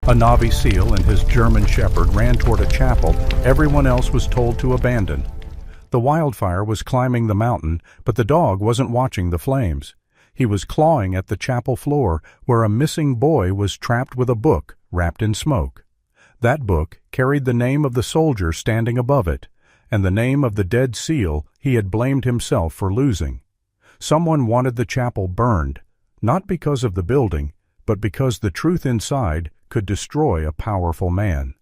A Navy SEAL and his German Shepherd ran toward a chapel everyone else was told to abandon. The Wildfire was climbing the mountain, but the dog wasn't watching the flames. He was clawing at the chapel floor where a missing boy was trapped with a book wrapped in smoke. That book carried the name of the soldier standing above it, and the name of the dead SEAL he had blamed himself for losing. Someone wanted the chapel burned, not because of the building, but because the truth inside could destroy a powerful man.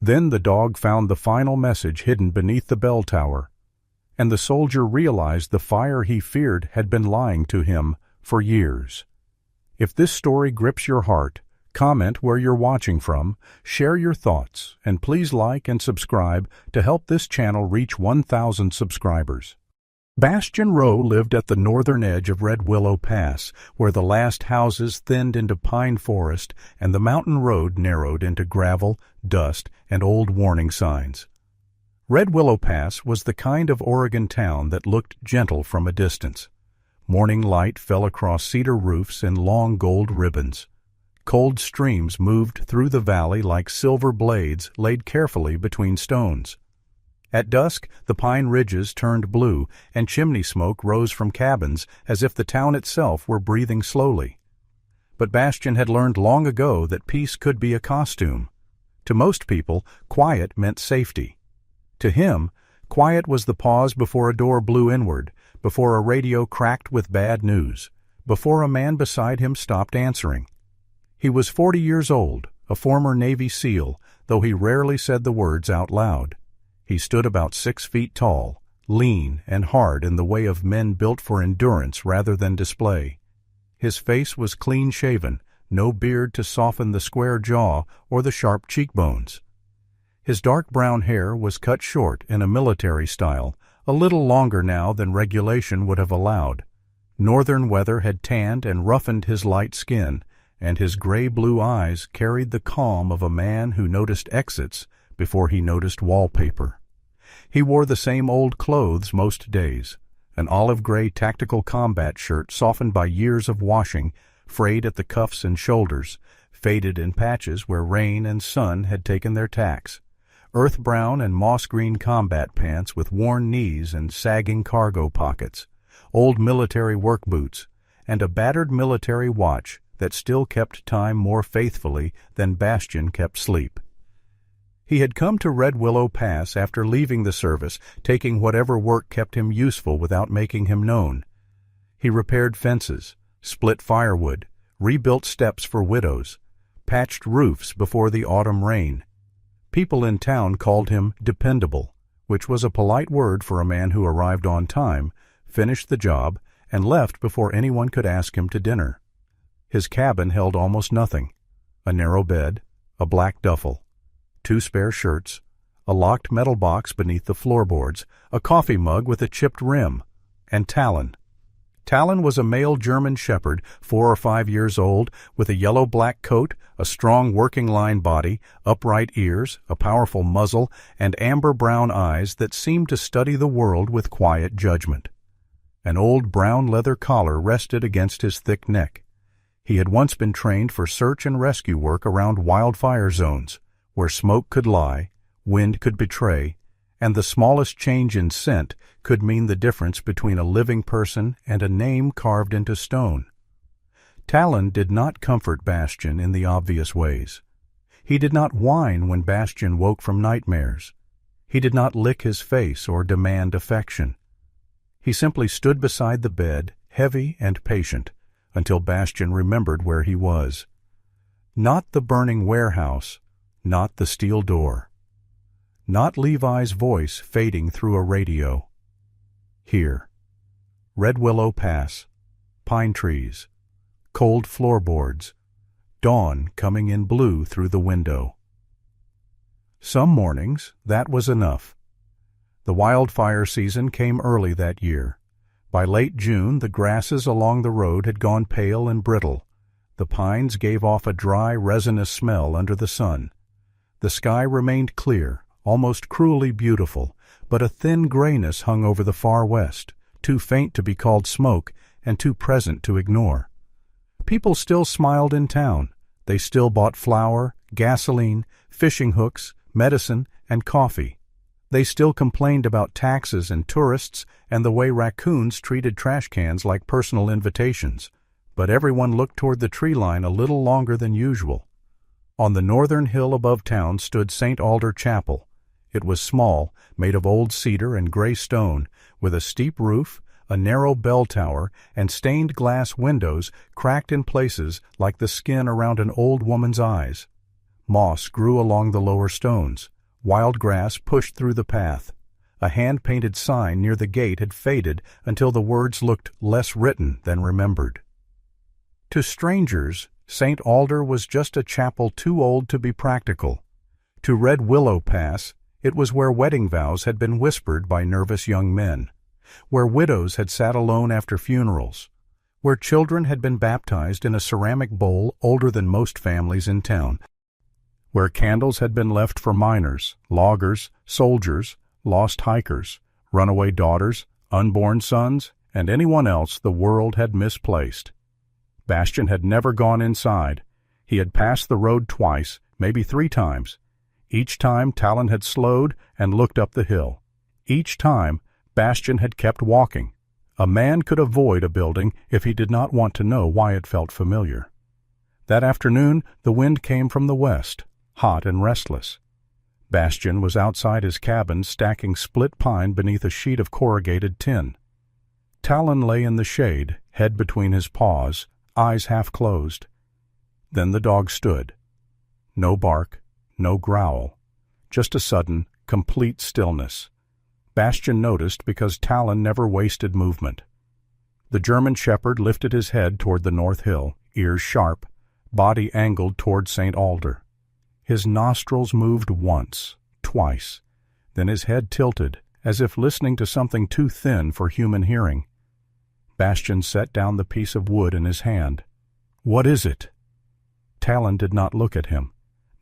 Then the dog found the final message hidden beneath the bell tower, and the soldier realized the fire he feared had been lying to him for years. If this story grips your heart, comment where you're watching from, share your thoughts, and please like and subscribe to help this channel reach 1,000 subscribers. Bastion Rowe lived at the northern edge of Red Willow Pass, where the last houses thinned into pine forest and the mountain road narrowed into gravel, dust, and old warning signs. Red Willow Pass was the kind of Oregon town that looked gentle from a distance. Morning light fell across cedar roofs in long gold ribbons. Cold streams moved through the valley like silver blades laid carefully between stones. At dusk, the pine ridges turned blue, and chimney smoke rose from cabins as if the town itself were breathing slowly. But Bastion had learned long ago that peace could be a costume. To most people, quiet meant safety. To him, quiet was the pause before a door blew inward, before a radio cracked with bad news, before a man beside him stopped answering. He was 40 years old, a former Navy SEAL, though he rarely said the words out loud. He stood about 6 feet tall, lean and hard in the way of men built for endurance rather than display. His face was clean-shaven, no beard to soften the square jaw or the sharp cheekbones. His dark brown hair was cut short in a military style, a little longer now than regulation would have allowed. Northern weather had tanned and roughened his light skin, and his gray-blue eyes carried the calm of a man who noticed exits before he noticed wallpaper. He wore the same old clothes most days, an olive-gray tactical combat shirt softened by years of washing, frayed at the cuffs and shoulders, faded in patches where rain and sun had taken their tax, earth-brown and moss-green combat pants with worn knees and sagging cargo pockets, old military work boots, and a battered military watch that still kept time more faithfully than Bastion kept sleep. He had come to Red Willow Pass after leaving the service, taking whatever work kept him useful without making him known. He repaired fences, split firewood, rebuilt steps for widows, patched roofs before the autumn rain. People in town called him dependable, which was a polite word for a man who arrived on time, finished the job, and left before anyone could ask him to dinner. His cabin held almost nothing: a narrow bed, a black duffel, 2 spare shirts, a locked metal box beneath the floorboards, a coffee mug with a chipped rim, and Talon. Talon was a male German Shepherd, 4 or 5 years old, with a yellow-black coat, a strong working-line body, upright ears, a powerful muzzle, and amber-brown eyes that seemed to study the world with quiet judgment. An old brown leather collar rested against his thick neck. He had once been trained for search and rescue work around wildfire zones, where smoke could lie, wind could betray, and the smallest change in scent could mean the difference between a living person and a name carved into stone. Talon did not comfort Bastion in the obvious ways. He did not whine when Bastion woke from nightmares. He did not lick his face or demand affection. He simply stood beside the bed, heavy and patient, until Bastion remembered where he was. Not the burning warehouse, not the steel door. Not Levi's voice fading through a radio. Here. Red Willow Pass. Pine trees. Cold floorboards. Dawn coming in blue through the window. Some mornings, that was enough. The wildfire season came early that year. By late June, the grasses along the road had gone pale and brittle. The pines gave off a dry, resinous smell under the sun. The sky remained clear, almost cruelly beautiful, but a thin grayness hung over the far west, too faint to be called smoke and too present to ignore. People still smiled in town. They still bought flour, gasoline, fishing hooks, medicine, and coffee. They still complained about taxes and tourists and the way raccoons treated trash cans like personal invitations, but everyone looked toward the tree line a little longer than usual. On the northern hill above town stood St. Alder Chapel. It was small, made of old cedar and gray stone, with a steep roof, a narrow bell tower, and stained glass windows cracked in places like the skin around an old woman's eyes. Moss grew along the lower stones. Wild grass pushed through the path. A hand-painted sign near the gate had faded until the words looked less written than remembered. To strangers, St. Alder was just a chapel too old to be practical. To Red Willow Pass, it was where wedding vows had been whispered by nervous young men, where widows had sat alone after funerals, where children had been baptized in a ceramic bowl older than most families in town, where candles had been left for miners, loggers, soldiers, lost hikers, runaway daughters, unborn sons, and anyone else the world had misplaced. Bastian had never gone inside. He had passed the road twice, maybe 3 times. Each time Talon had slowed and looked up the hill. Each time Bastian had kept walking. A man could avoid a building if he did not want to know why it felt familiar. That afternoon the wind came from the west, hot and restless. Bastian was outside his cabin stacking split pine beneath a sheet of corrugated tin. Talon lay in the shade, head between his paws, eyes half closed. Then the dog stood. No bark, no growl, just a sudden, complete stillness. Bastian noticed because Talon never wasted movement. The German shepherd lifted his head toward the north hill, ears sharp, body angled toward St. Alder. His nostrils moved once, twice. Then his head tilted, as if listening to something too thin for human hearing. Bastian set down the piece of wood in his hand. "What is it?" Talon did not look at him.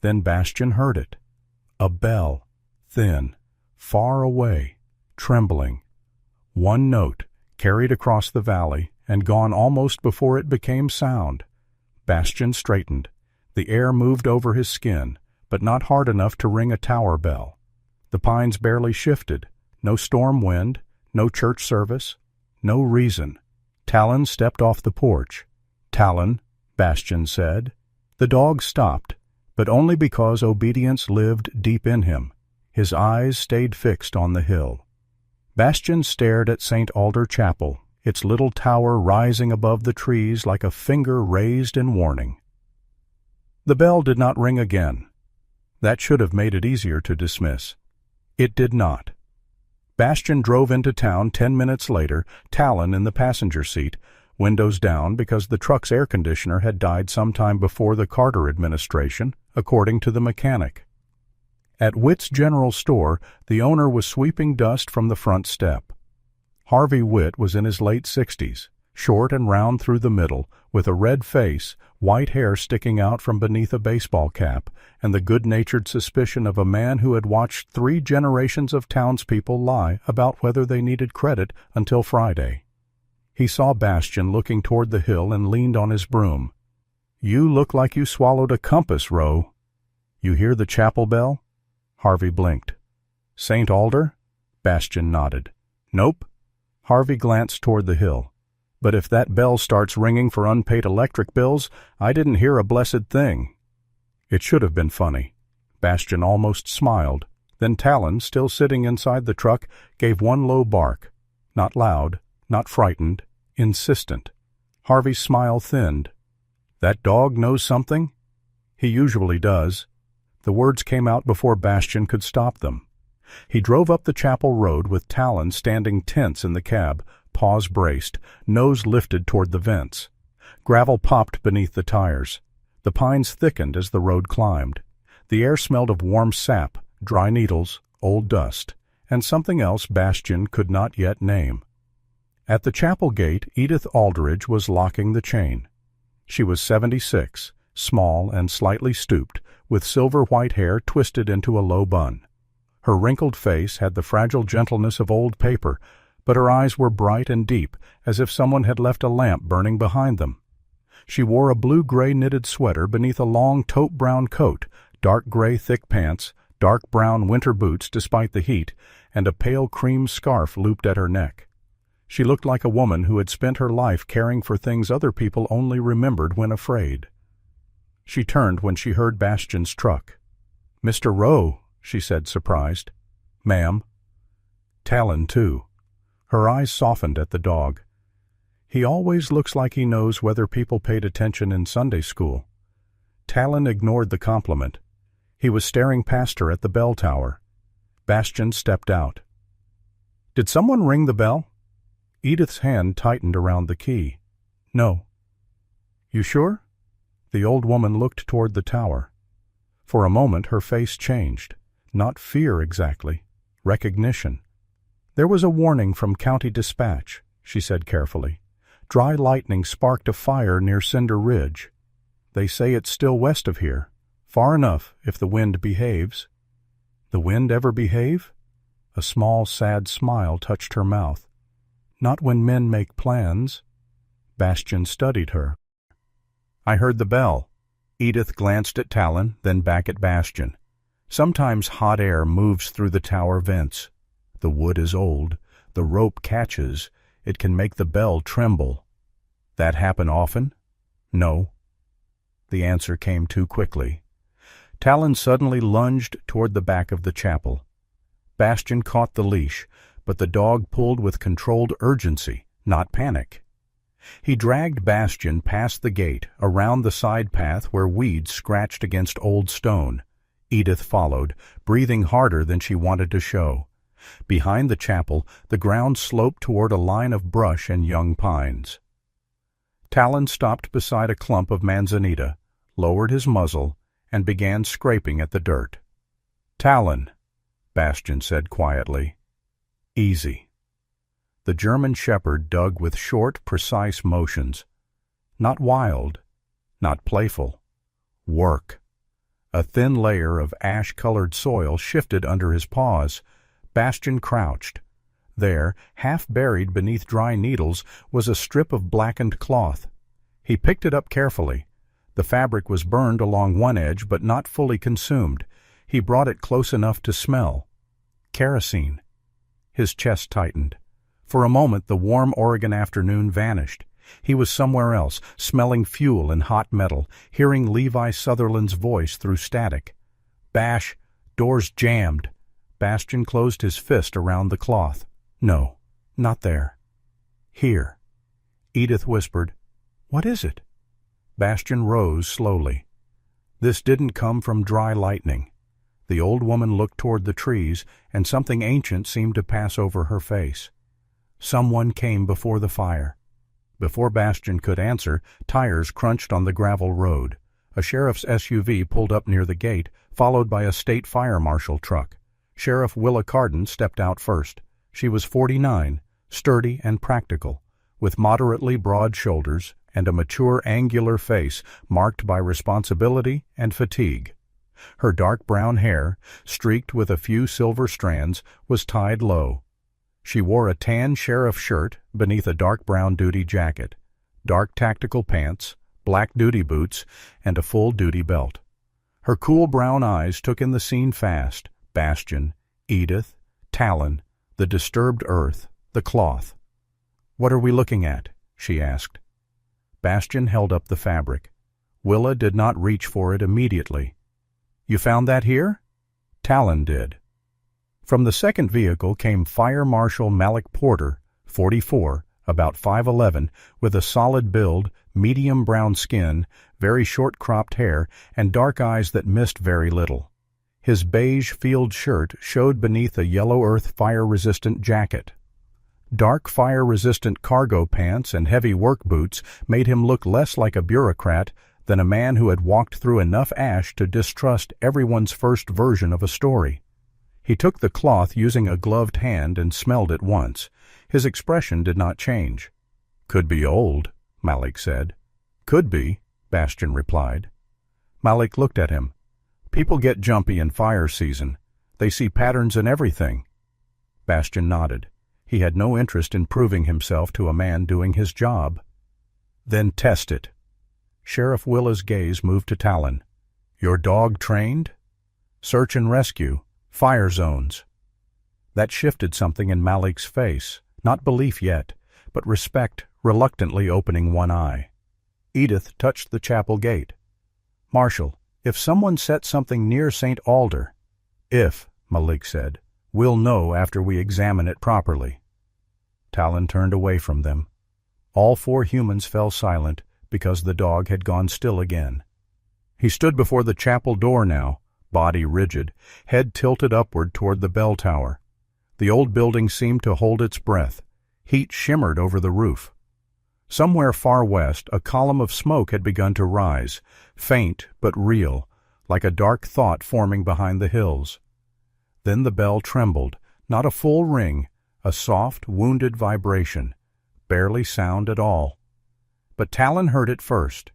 Then Bastian heard it. A bell, thin, far away, trembling. One note, carried across the valley and gone almost before it became sound. Bastian straightened. The air moved over his skin, but not hard enough to ring a tower bell. The pines barely shifted. No storm wind, no church service, no reason. Talon stepped off the porch. "Talon," Bastian said. The dog stopped, but only because obedience lived deep in him. His eyes stayed fixed on the hill. Bastian stared at St. Alder Chapel, its little tower rising above the trees like a finger raised in warning. The bell did not ring again. That should have made it easier to dismiss. It did not. Bastian drove into town 10 minutes later, Talon in the passenger seat, windows down because the truck's air conditioner had died sometime before the Carter administration, according to the mechanic. At Witt's General Store, the owner was sweeping dust from the front step. Harvey Witt was in his late 60s, short and round through the middle, with a red face, white hair sticking out from beneath a baseball cap, and the good-natured suspicion of a man who had watched 3 generations of townspeople lie about whether they needed credit until Friday. He saw Bastian looking toward the hill and leaned on his broom. "You look like you swallowed a compass, Roe." "You hear the chapel bell?" Harvey blinked. "St. Alder?" Bastian nodded. "Nope." Harvey glanced toward the hill. "But if that bell starts ringing for unpaid electric bills, I didn't hear a blessed thing." It should have been funny. Bastian almost smiled. Then Talon, still sitting inside the truck, gave one low bark. Not loud, not frightened, insistent. Harvey's smile thinned. "That dog knows something?" "He usually does." The words came out before Bastian could stop them. He drove up the chapel road with Talon standing tense in the cab, paws braced, nose lifted toward the vents. Gravel popped beneath the tires. The pines thickened as the road climbed. The air smelled of warm sap, dry needles, old dust, and something else Bastian could not yet name. At the chapel gate, Edith Aldridge was locking the chain. She was 76, small and slightly stooped, with silver-white hair twisted into a low bun. Her wrinkled face had the fragile gentleness of old paper, but her eyes were bright and deep, as if someone had left a lamp burning behind them. She wore a blue-gray knitted sweater beneath a long taupe-brown coat, dark gray thick pants, dark brown winter boots despite the heat, and a pale cream scarf looped at her neck. She looked like a woman who had spent her life caring for things other people only remembered when afraid. She turned when she heard Bastian's truck. "Mr. Rowe," she said, surprised. "Ma'am." Talon, too. Her eyes softened at the dog. "He always looks like he knows whether people paid attention in Sunday school." Talon ignored the compliment. He was staring past her at the bell tower. Bastian stepped out. "Did someone ring the bell?" Edith's hand tightened around the key. "No." "You sure?" The old woman looked toward the tower. For a moment her face changed. Not fear exactly. Recognition. "There was a warning from County Dispatch," she said carefully. "Dry lightning sparked a fire near Cinder Ridge. They say it's still west of here. Far enough if the wind behaves." "The wind ever behave?" A small, sad smile touched her mouth. "Not when men make plans." Bastian studied her. "I heard the bell." Edith glanced at Talon, then back at Bastian. "Sometimes hot air moves through the tower vents. The wood is old. The rope catches. It can make the bell tremble." "That happen often?" "No." The answer came too quickly. Talon suddenly lunged toward the back of the chapel. Bastian caught the leash, but the dog pulled with controlled urgency, not panic. He dragged Bastian past the gate, around the side path where weeds scratched against old stone. Edith followed, breathing harder than she wanted to show. Behind the chapel, the ground sloped toward a line of brush and young pines. Talon stopped beside a clump of manzanita, lowered his muzzle, and began scraping at the dirt. "Talon," Bastian said quietly. "Easy." The German shepherd dug with short, precise motions. Not wild, not playful. Work. A thin layer of ash-colored soil shifted under his paws. Bastian crouched. There, half buried beneath dry needles, was a strip of blackened cloth. He picked it up carefully. The fabric was burned along one edge, but not fully consumed. He brought it close enough to smell. Kerosene. His chest tightened. For a moment the warm Oregon afternoon vanished. He was somewhere else, smelling fuel and hot metal, hearing Levi Sutherland's voice through static. "Bash, doors jammed." Bastian closed his fist around the cloth. "No, not there. Here." Edith whispered, "What is it?" Bastian rose slowly. This didn't come from dry lightning. The old woman looked toward the trees, and something ancient seemed to pass over her face. Someone came before the fire. Before Bastian could answer, tires crunched on the gravel road. A sheriff's SUV pulled up near the gate, followed by a state fire marshal truck. Sheriff Willa Carden stepped out first. She was 49, sturdy and practical, with moderately broad shoulders and a mature, angular face marked by responsibility and fatigue. Her dark brown hair, streaked with a few silver strands, was tied low. She wore a tan sheriff shirt beneath a dark brown duty jacket, dark tactical pants, black duty boots, and a full duty belt. Her cool brown eyes took in the scene fast: Bastian, Edith, Talon, the disturbed earth, the cloth. "What are we looking at?" she asked. Bastian held up the fabric. Willa did not reach for it immediately. "You found that here?" Talon did. From the second vehicle came Fire Marshal Malik Porter, 44, about 5'11", with a solid build, medium brown skin, very short-cropped hair, and dark eyes that missed very little. His beige field shirt showed beneath a yellow earth fire-resistant jacket. Dark fire-resistant cargo pants and heavy work boots made him look less like a bureaucrat than a man who had walked through enough ash to distrust everyone's first version of a story. He took the cloth using a gloved hand and smelled it once. His expression did not change. "Could be old," Malik said. "Could be," Bastian replied. Malik looked at him. "People get jumpy in fire season. They see patterns in everything." Bastian nodded. He had no interest in proving himself to a man doing his job. "Then test it." Sheriff Willa's gaze moved to Talon. "Your dog trained?" "Search and rescue. Fire zones." That shifted something in Malik's face. Not belief yet, but respect reluctantly opening one eye. Edith touched the chapel gate. "Marshal, if someone set something near St. Alder—" "If," Malik said. "We'll know after we examine it properly." Talon turned away from them. All four humans fell silent because the dog had gone still again. He stood before the chapel door now, body rigid, head tilted upward toward the bell tower. The old building seemed to hold its breath. Heat shimmered over the roof. Somewhere far west, a column of smoke had begun to rise, faint but real, like a dark thought forming behind the hills. Then the bell trembled, not a full ring, a soft, wounded vibration, barely sound at all. But Talon heard it first.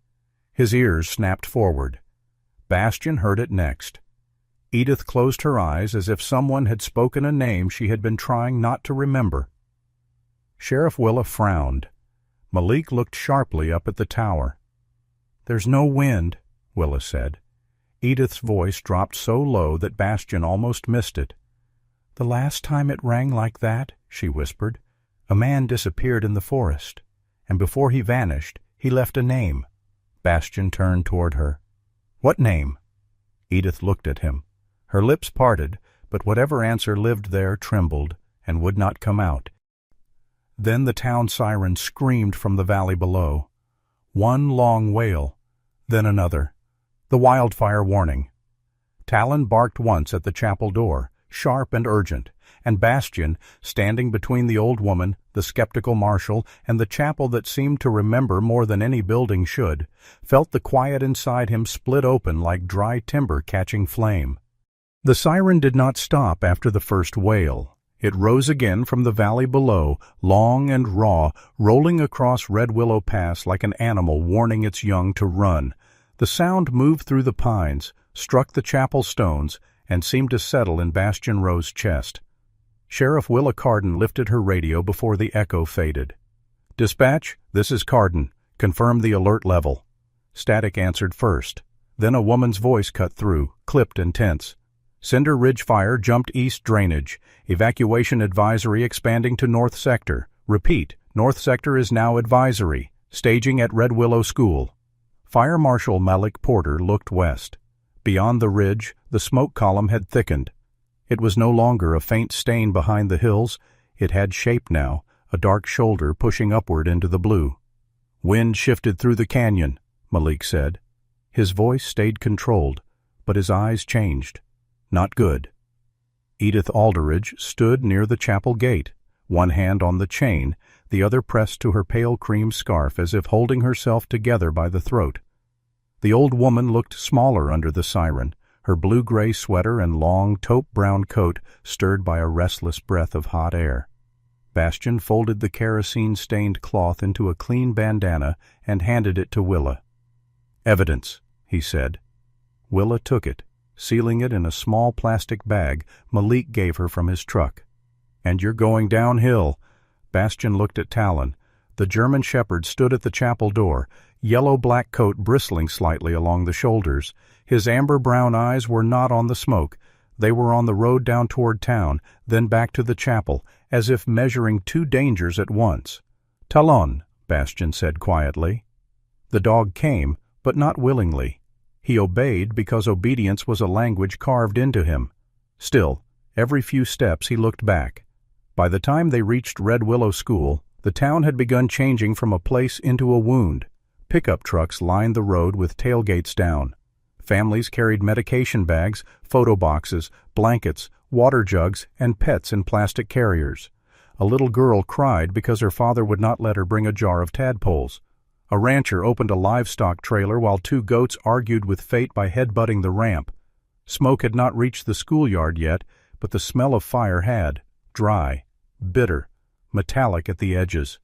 His ears snapped forward. Bastion heard it next. Edith closed her eyes as if someone had spoken a name she had been trying not to remember. Sheriff Willa frowned. Malik looked sharply up at the tower. "There's no wind," Willa said. Edith's voice dropped so low that Bastion almost missed it. "The last time it rang like that," she whispered, "a man disappeared in the forest, and before he vanished, he left a name." Bastion turned toward her. "What name?" Edith looked at him. Her lips parted, but whatever answer lived there trembled and would not come out. Then the town siren screamed from the valley below. One long wail, then another. The wildfire warning. Talon barked once at the chapel door, sharp and urgent, and Bastion, standing between the old woman, the skeptical marshal, and the chapel that seemed to remember more than any building should, felt the quiet inside him split open like dry timber catching flame. The siren did not stop after the first wail. It rose again from the valley below, long and raw, rolling across Red Willow Pass like an animal warning its young to run. The sound moved through the pines, struck the chapel stones, and seemed to settle in Bastion Rowe's chest. Sheriff Willa Carden lifted her radio before the echo faded. "Dispatch, this is Carden. Confirm the alert level." Static answered first. Then a woman's voice cut through, clipped and tense. "Cinder Ridge fire jumped east drainage. Evacuation advisory expanding to North Sector. Repeat, North Sector is now advisory. Staging at Red Willow School." Fire Marshal Malik Porter looked west. Beyond the ridge, the smoke column had thickened. It was no longer a faint stain behind the hills. It had shape now, a dark shoulder pushing upward into the blue. "Wind shifted through the canyon," Malik said. His voice stayed controlled, but his eyes changed. Not good. Edith Alderidge stood near the chapel gate, one hand on the chain, the other pressed to her pale cream scarf as if holding herself together by the throat. The old woman looked smaller under the siren, her blue-gray sweater and long taupe-brown coat stirred by a restless breath of hot air. Bastion folded the kerosene-stained cloth into a clean bandana and handed it to Willa. "Evidence," he said. Willa took it, sealing it in a small plastic bag Malik gave her from his truck. "And you're going downhill." Bastion looked at Talon. The German shepherd stood at the chapel door, yellow-black coat bristling slightly along the shoulders. His amber-brown eyes were not on the smoke. They were on the road down toward town, then back to the chapel, as if measuring two dangers at once. "Talon," Bastion said quietly. The dog came, but not willingly. He obeyed because obedience was a language carved into him. Still, every few steps he looked back. By the time they reached Red Willow School, the town had begun changing from a place into a wound. Pickup trucks lined the road with tailgates down. Families carried medication bags, photo boxes, blankets, water jugs, and pets in plastic carriers. A little girl cried because her father would not let her bring a jar of tadpoles. A rancher opened a livestock trailer while two goats argued with fate by headbutting the ramp. Smoke had not reached the schoolyard yet, but the smell of fire had, dry, bitter, metallic at the edges.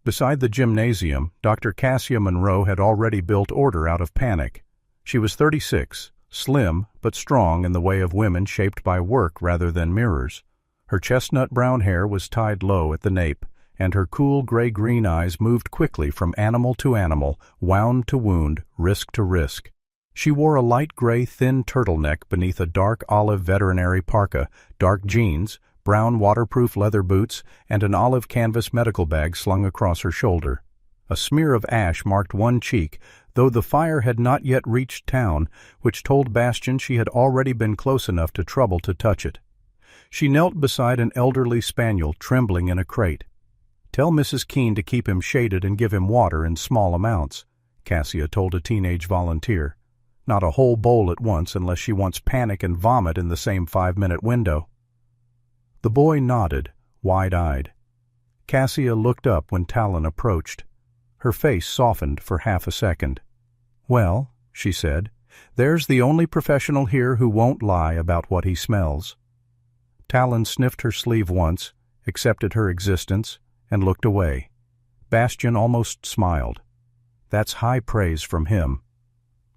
Beside the gymnasium, Dr. Cassia Monroe had already built order out of panic. She was 36, slim but strong in the way of women shaped by work rather than mirrors. Her chestnut brown hair was tied low at the nape, and her cool gray-green eyes moved quickly from animal to animal, wound to wound, risk to risk. She wore a light gray thin turtleneck beneath a dark olive veterinary parka, dark jeans, brown waterproof leather boots, and an olive canvas medical bag slung across her shoulder. A smear of ash marked one cheek, though the fire had not yet reached town, which told Bastian she had already been close enough to trouble to touch it. She knelt beside an elderly spaniel trembling in a crate. "Tell Mrs. Keene to keep him shaded and give him water in small amounts," Cassia told a teenage volunteer. "Not a whole bowl at once unless she wants panic and vomit in the same 5-minute window." The boy nodded, wide-eyed. Cassia looked up when Talon approached. Her face softened for half a second. "Well," she said, "there's the only professional here who won't lie about what he smells." Talon sniffed her sleeve once, accepted her existence, and looked away. Bastian almost smiled. That's high praise from him.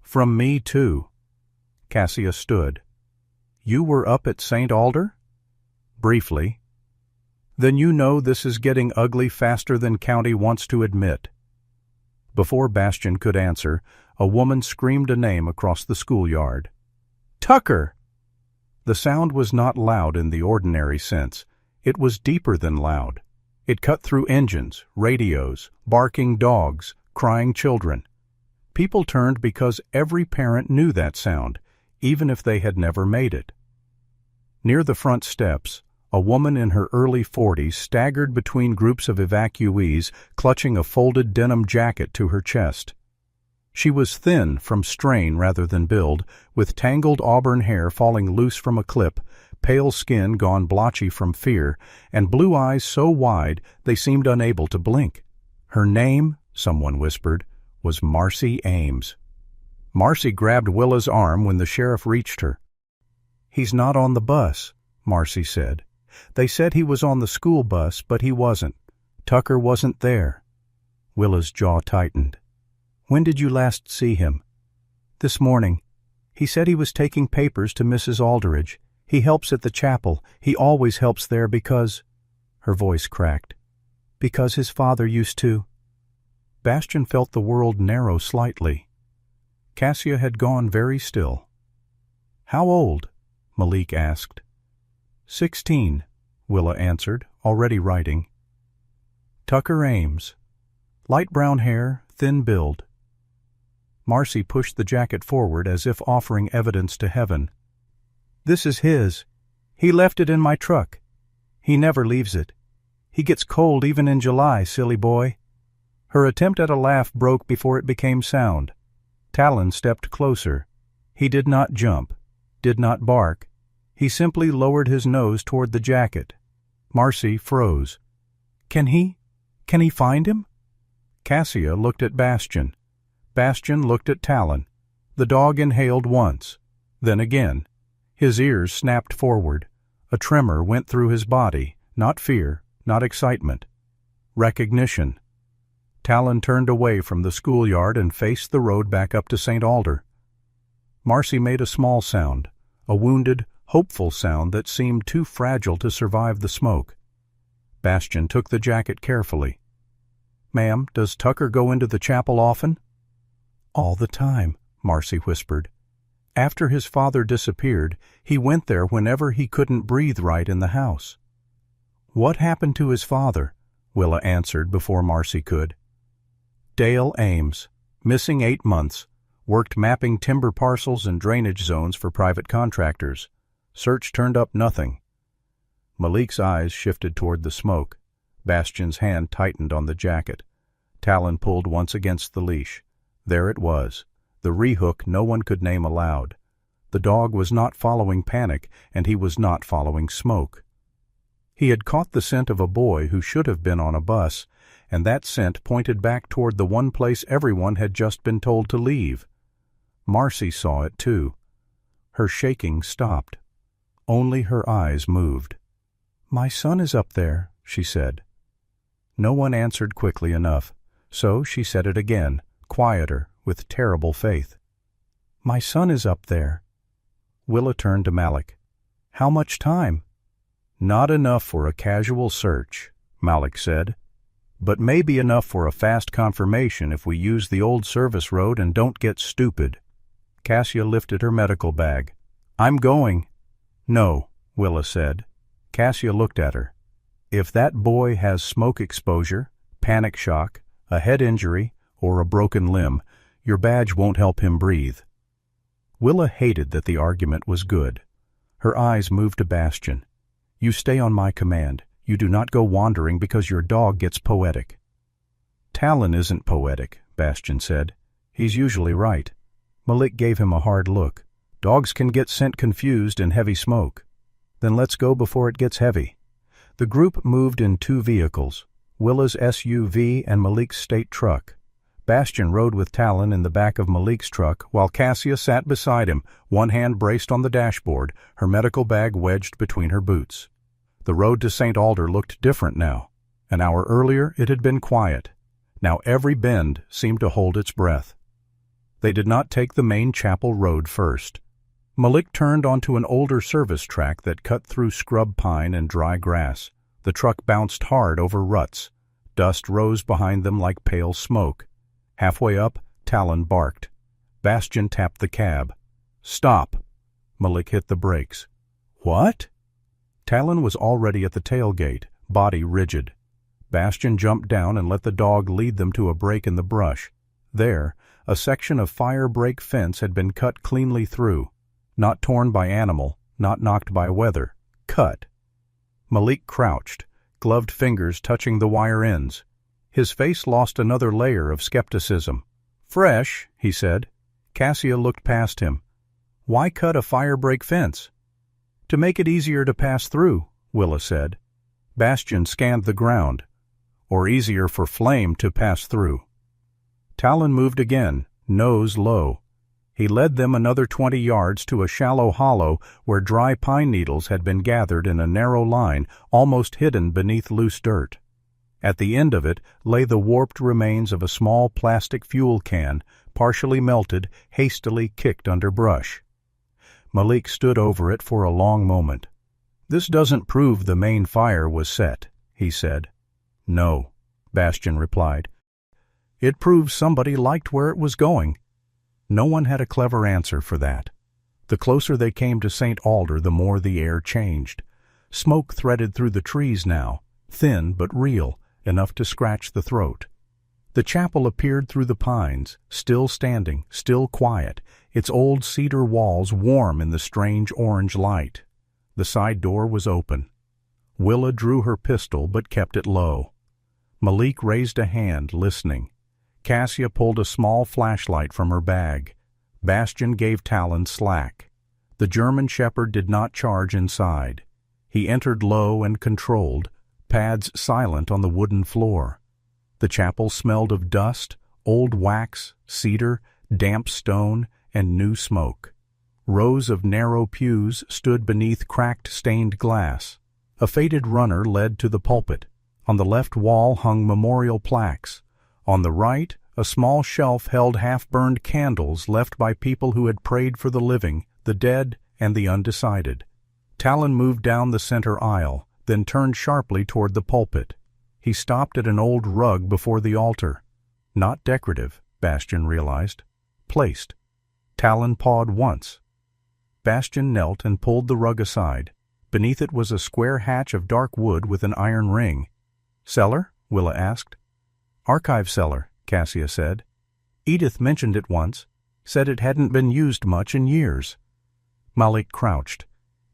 "From me, too." Cassia stood. "You were up at St. Alder?" "Briefly." "Then you know this is getting ugly faster than County wants to admit." Before Bastian could answer, a woman screamed a name across the schoolyard. "Tucker!" The sound was not loud in the ordinary sense. It was deeper than loud. It cut through engines, radios, barking dogs, crying children. People turned because every parent knew that sound, even if they had never made it. Near the front steps, a woman in her early 40s staggered between groups of evacuees, clutching a folded denim jacket to her chest. She was thin from strain rather than build, with tangled auburn hair falling loose from a clip, pale skin gone blotchy from fear, and blue eyes so wide they seemed unable to blink. Her name, someone whispered, was Marcy Ames. Marcy grabbed Willa's arm when the sheriff reached her. "He's not on the bus," Marcy said. "They said he was on the school bus, but he wasn't. Tucker wasn't there." Willa's jaw tightened. "When did you last see him?" "This morning. He said he was taking papers to Mrs. Aldridge. He helps at the chapel. He always helps there because—" Her voice cracked. "Because his father used to—" Bastian felt the world narrow slightly. Cassia had gone very still. "How old?" Malik asked. 16, Willa answered, already writing. "Tucker Ames. Light brown hair, thin build." Marcy pushed the jacket forward as if offering evidence to heaven. "This is his. He left it in my truck. He never leaves it. He gets cold even in July, silly boy." Her attempt at a laugh broke before it became sound. Talon stepped closer. He did not jump, did not bark. He simply lowered his nose toward the jacket. Marcy froze. Can he find him?" Cassia looked at Bastian. Bastian looked at Talon. The dog inhaled once, then again. His ears snapped forward. A tremor went through his body, not fear, not excitement. Recognition. Talon turned away from the schoolyard and faced the road back up to St. Alder. Marcy made a small sound, a wounded, hopeful sound that seemed too fragile to survive the smoke. Bastian took the jacket carefully. "Ma'am, does Tucker go into the chapel often?" "All the time," Marcy whispered. "After his father disappeared, he went there whenever he couldn't breathe right in the house." "What happened to his father?" Willa answered before Marcy could. "Dale Ames, missing 8 months, worked mapping timber parcels and drainage zones for private contractors. Search turned up nothing." Malik's eyes shifted toward the smoke. Bastian's hand tightened on the jacket. Talon pulled once against the leash. There it was, the rehook no one could name aloud. The dog was not following panic, and he was not following smoke. He had caught the scent of a boy who should have been on a bus, and that scent pointed back toward the one place everyone had just been told to leave. Marcy saw it too. Her shaking stopped. Only her eyes moved. "My son is up there," she said. No one answered quickly enough, so she said it again, quieter, with terrible faith. "My son is up there." Willa turned to Malik. "How much time?" "Not enough for a casual search," Malik said. but may be enough for a fast confirmation if we use the old service road and don't get stupid. Cassia lifted her medical bag. I'm going. No, Willa said. Cassia looked at her. If that boy has smoke exposure, panic shock, a head injury, or a broken limb, your badge won't help him breathe. Willa hated that the argument was good. Her eyes moved to Bastian. You stay on my command. You do not go wandering because your dog gets poetic. Talon isn't poetic, Bastian said. He's usually right. Malik gave him a hard look. Dogs can get scent confused in heavy smoke. Then let's go before it gets heavy. The group moved in 2 vehicles, Willa's SUV and Malik's state truck. Bastian rode with Talon in the back of Malik's truck while Cassia sat beside him, one hand braced on the dashboard, her medical bag wedged between her boots. The road to St. Alder looked different now. An hour earlier it had been quiet. Now every bend seemed to hold its breath. They did not take the main chapel road first. Malik turned onto an older service track that cut through scrub pine and dry grass. The truck bounced hard over ruts. Dust rose behind them like pale smoke. Halfway up, Talon barked. Bastian tapped the cab. Stop. Malik hit the brakes. What? Talon was already at the tailgate, body rigid. Bastian jumped down and let the dog lead them to a break in the brush. There, a section of fire break fence had been cut cleanly through. Not torn by animal, not knocked by weather. Cut. Malik crouched, gloved fingers touching the wire ends. His face lost another layer of skepticism. Fresh, he said. Cassia looked past him. Why cut a fire break fence? To make it easier to pass through, Willa said. Bastian scanned the ground. Or easier for flame to pass through. Talon moved again, nose low. He led them another 20 yards to a shallow hollow where dry pine needles had been gathered in a narrow line, almost hidden beneath loose dirt. At the end of it lay the warped remains of a small plastic fuel can, partially melted, hastily kicked under brush. Malik stood over it for a long moment. This doesn't prove the main fire was set, he said. No, Bastian replied. It proves somebody liked where it was going. No one had a clever answer for that. The closer they came to St. Alder, the more the air changed. Smoke threaded through the trees now, thin but real, enough to scratch the throat. The chapel appeared through the pines, still standing, still quiet, its old cedar walls warm in the strange orange light. The side door was open. Willa drew her pistol but kept it low. Malik raised a hand, listening. Cassia pulled a small flashlight from her bag. Bastian gave Talon slack. The German shepherd did not charge inside. He entered low and controlled, pads silent on the wooden floor. The chapel smelled of dust, old wax, cedar, damp stone, and new smoke. Rows of narrow pews stood beneath cracked stained glass. A faded runner led to the pulpit. On the left wall hung memorial plaques. On the right, a small shelf held half-burned candles left by people who had prayed for the living, the dead, and the undecided. Talon moved down the center aisle, then turned sharply toward the pulpit. He stopped at an old rug before the altar. Not decorative, Bastian realized. Placed. Talon pawed once. Bastian knelt and pulled the rug aside. Beneath it was a square hatch of dark wood with an iron ring. Cellar? Willa asked. Archive cellar, Cassia said. Edith mentioned it once, said it hadn't been used much in years. Malik crouched.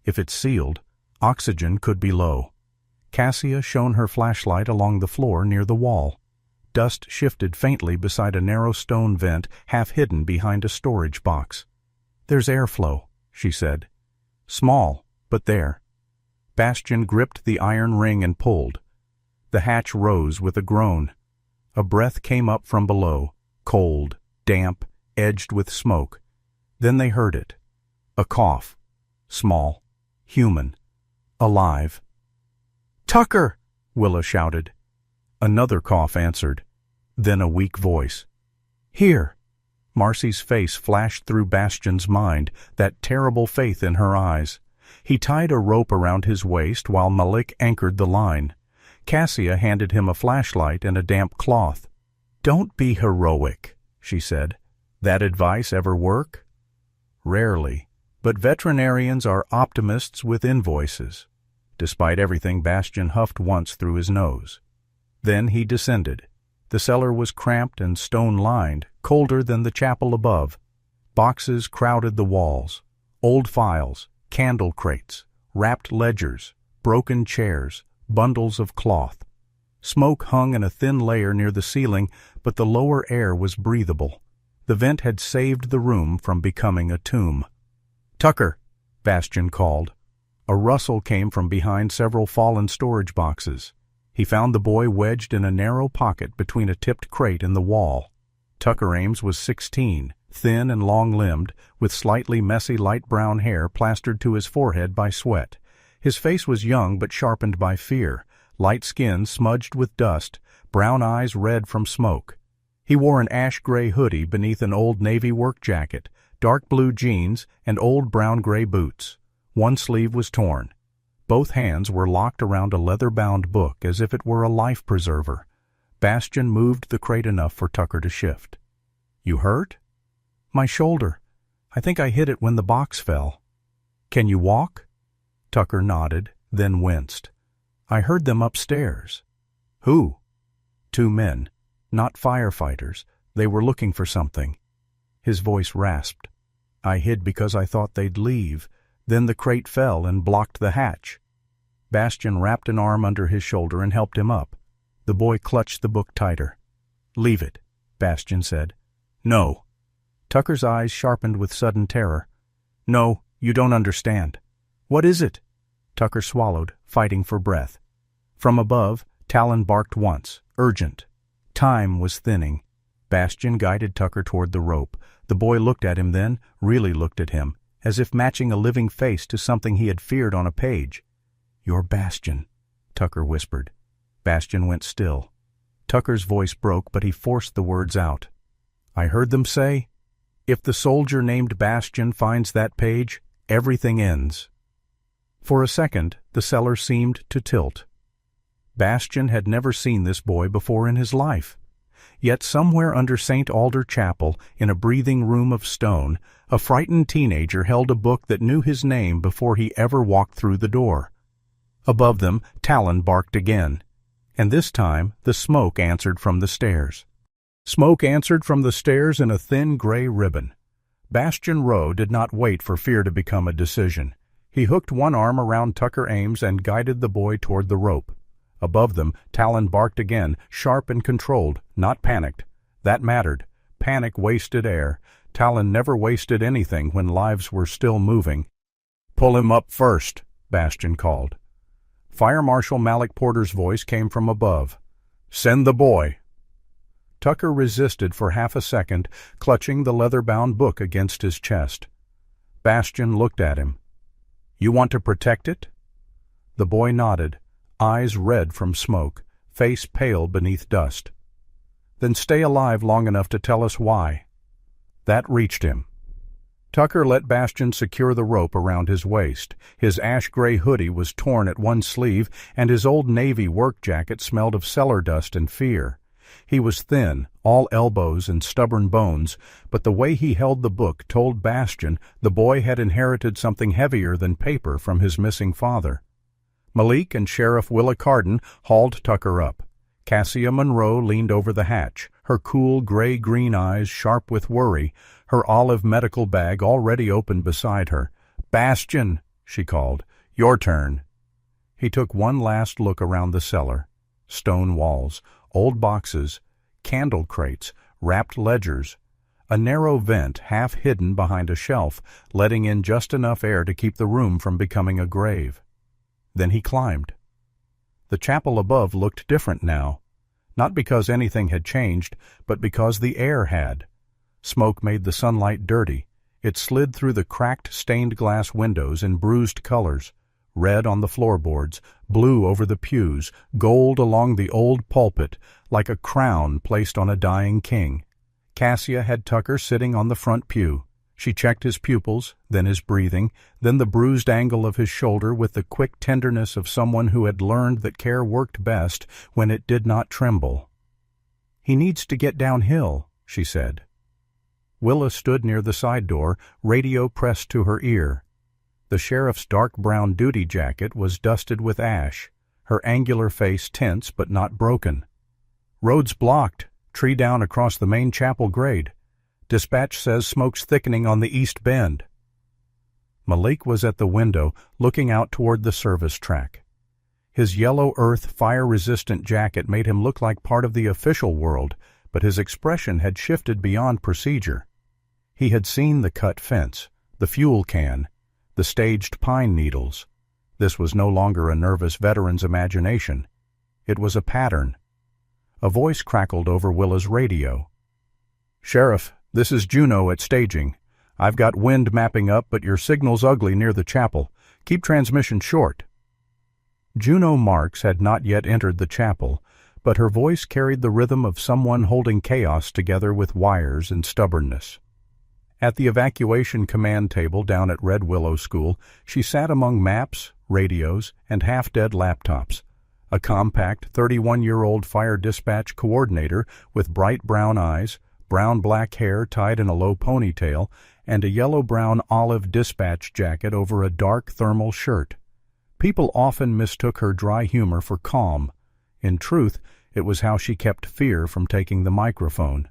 If it's sealed, oxygen could be low. Cassia shone her flashlight along the floor near the wall. Dust shifted faintly beside a narrow stone vent half hidden behind a storage box. There's airflow, she said. Small, but there. Bastian gripped the iron ring and pulled. The hatch rose with a groan. A breath came up from below, cold, damp, edged with smoke. Then they heard it. A cough. Small. Human. Alive. Tucker! Willa shouted. Another cough answered. Then a weak voice. Here! Marcy's face flashed through Bastian's mind, that terrible faith in her eyes. He tied a rope around his waist while Malik anchored the line. Cassia handed him a flashlight and a damp cloth. "Don't be heroic," she said. "That advice ever work?" "Rarely, but veterinarians are optimists with invoices." Despite everything, Bastian huffed once through his nose. Then he descended. The cellar was cramped and stone-lined, colder than the chapel above. Boxes crowded the walls. Old files, candle crates, wrapped ledgers, broken chairs, bundles of cloth. Smoke hung in a thin layer near the ceiling, but the lower air was breathable. The vent had saved the room from becoming a tomb. "Tucker!" Bastian called. A rustle came from behind several fallen storage boxes. He found the boy wedged in a narrow pocket between a tipped crate and the wall. Tucker Ames was 16, thin and long-limbed, with slightly messy light brown hair plastered to his forehead by sweat. His face was young but sharpened by fear, light skin smudged with dust, brown eyes red from smoke. He wore an ash-gray hoodie beneath an old Navy work jacket, dark blue jeans, and old brown-gray boots. One sleeve was torn. Both hands were locked around a leather-bound book as if it were a life-preserver. Bastian moved the crate enough for Tucker to shift. "You hurt?" "My shoulder. I think I hit it when the box fell." "Can you walk?" Tucker nodded, then winced. "I heard them upstairs." "Who?" "Two men. Not firefighters. They were looking for something." His voice rasped. "I hid because I thought they'd leave. Then the crate fell and blocked the hatch." Bastian wrapped an arm under his shoulder and helped him up. The boy clutched the book tighter. "Leave it," Bastian said. "No." Tucker's eyes sharpened with sudden terror. "No, you don't understand." "What is it?" Tucker swallowed, fighting for breath. From above, Talon barked once, urgent. Time was thinning. Bastian guided Tucker toward the rope. The boy looked at him then, really looked at him, as if matching a living face to something he had feared on a page. "You're Bastian," Tucker whispered. Bastian went still. Tucker's voice broke, but he forced the words out. "I heard them say, if the soldier named Bastian finds that page, everything ends." For a second, the cellar seemed to tilt. Bastian had never seen this boy before in his life. Yet somewhere under St. Alder Chapel, in a breathing room of stone, a frightened teenager held a book that knew his name before he ever walked through the door. Above them, Talon barked again. And this time, the smoke answered from the stairs. Smoke answered from the stairs in a thin gray ribbon. Bastian Rowe did not wait for fear to become a decision. He hooked one arm around Tucker Ames and guided the boy toward the rope. Above them, Talon barked again, sharp and controlled, not panicked. That mattered. Panic wasted air. Talon never wasted anything when lives were still moving. "Pull him up first," Bastian called. Fire Marshal Malik Porter's voice came from above. "Send the boy." Tucker resisted for half a second, clutching the leather-bound book against his chest. Bastian looked at him. "You want to protect it?" The boy nodded, eyes red from smoke, face pale beneath dust. "Then stay alive long enough to tell us why." That reached him. Tucker let Bastian secure the rope around his waist. His ash-gray hoodie was torn at one sleeve, and his old Navy work jacket smelled of cellar dust and fear. He was thin, all elbows and stubborn bones, but the way he held the book told Bastian the boy had inherited something heavier than paper from his missing father. Malik and Sheriff Willa Carden hauled Tucker up. Cassia Monroe leaned over the hatch, her cool gray-green eyes sharp with worry, her olive medical bag already open beside her. "Bastian," she called, "your turn." He took one last look around the cellar. Stone walls, old boxes, candle crates, wrapped ledgers, a narrow vent half hidden behind a shelf, letting in just enough air to keep the room from becoming a grave. Then he climbed. The chapel above looked different now, not because anything had changed, but because the air had. Smoke made the sunlight dirty. It slid through the cracked stained-glass windows in bruised colors, red on the floorboards, blue over the pews, gold along the old pulpit, like a crown placed on a dying king. Cassia had Tucker sitting on the front pew. She checked his pupils, then his breathing, then the bruised angle of his shoulder with the quick tenderness of someone who had learned that care worked best when it did not tremble. "He needs to get downhill," she said. Willa stood near the side door, radio pressed to her ear. The sheriff's dark brown duty jacket was dusted with ash, her angular face tense but not broken. "Road's blocked. Tree down across the main chapel grade. Dispatch says smoke's thickening on the east bend." Malik was at the window, looking out toward the service track. His yellow earth fire-resistant jacket made him look like part of the official world, but his expression had shifted beyond procedure. He had seen the cut fence, the fuel can, the staged pine needles. This was no longer a nervous veteran's imagination. It was a pattern. A voice crackled over Willa's radio. "Sheriff, this is Juno at staging. I've got wind mapping up, but your signal's ugly near the chapel. Keep transmission short." Juno Marks had not yet entered the chapel, but her voice carried the rhythm of someone holding chaos together with wires and stubbornness. At the evacuation command table down at Red Willow School, she sat among maps, radios, and half-dead laptops. A compact 31-year-old fire dispatch coordinator with bright brown eyes, brown-black hair tied in a low ponytail, and a yellow-brown olive dispatch jacket over a dark thermal shirt. People often mistook her dry humor for calm. In truth, it was how she kept fear from taking the microphone.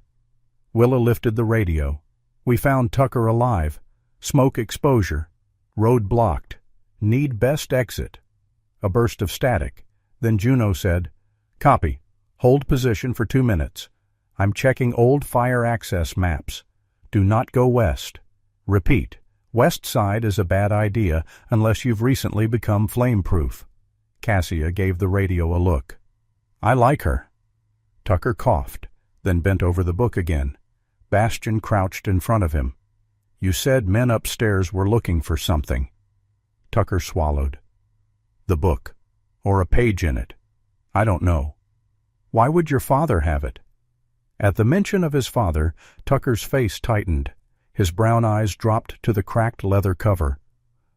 Willa lifted the radio. "We found Tucker alive. Smoke exposure. Road blocked. Need best exit." A burst of static. Then Juno said, "Copy. Hold position for 2 minutes. I'm checking old fire access maps. Do not go west. Repeat, west side is a bad idea unless you've recently become flame-proof." Cassia gave the radio a look. "I like her." Tucker coughed, then bent over the book again. Bastion crouched in front of him. "You said men upstairs were looking for something." Tucker swallowed. "The book. Or a page in it. I don't know." "Why would your father have it?" At the mention of his father, Tucker's face tightened. His brown eyes dropped to the cracked leather cover.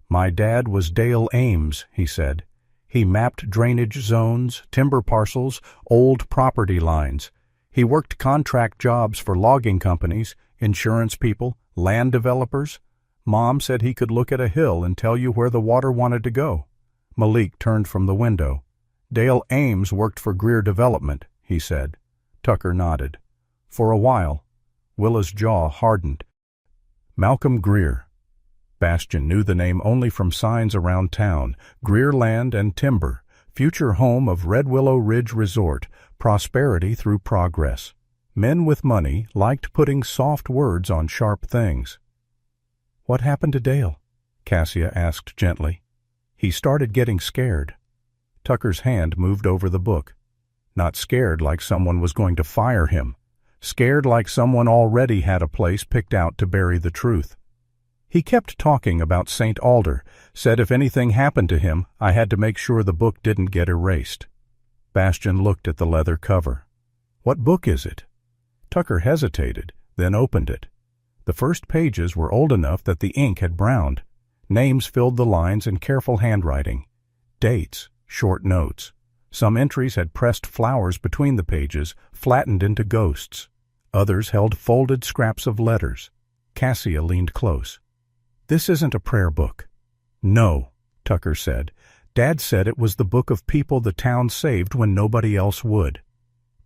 "My dad was Dale Ames," he said. "He mapped drainage zones, timber parcels, old property lines. He worked contract jobs for logging companies, insurance people, land developers. Mom said he could look at a hill and tell you where the water wanted to go." Malik turned from the window. "Dale Ames worked for Greer Development," he said. Tucker nodded. For a while, Willa's jaw hardened. Malcolm Greer. Bastion knew the name only from signs around town. Greer Land and Timber, future home of Red Willow Ridge Resort, prosperity through progress. Men with money liked putting soft words on sharp things. "What happened to Dale?" Cassia asked gently. "He started getting scared." Tucker's hand moved over the book. Not scared like someone was going to fire him. Scared like someone already had a place picked out to bury the truth. He kept talking about St. Alder, said if anything happened to him, I had to make sure the book didn't get erased. Bastion looked at the leather cover. "What book is it?" Tucker hesitated, then opened it. The first pages were old enough that the ink had browned. Names filled the lines in careful handwriting. Dates, short notes. Some entries had pressed flowers between the pages, flattened into ghosts. Others held folded scraps of letters. Cassia leaned close. "This isn't a prayer book." "No," Tucker said. "Dad said it was the book of people the town saved when nobody else would."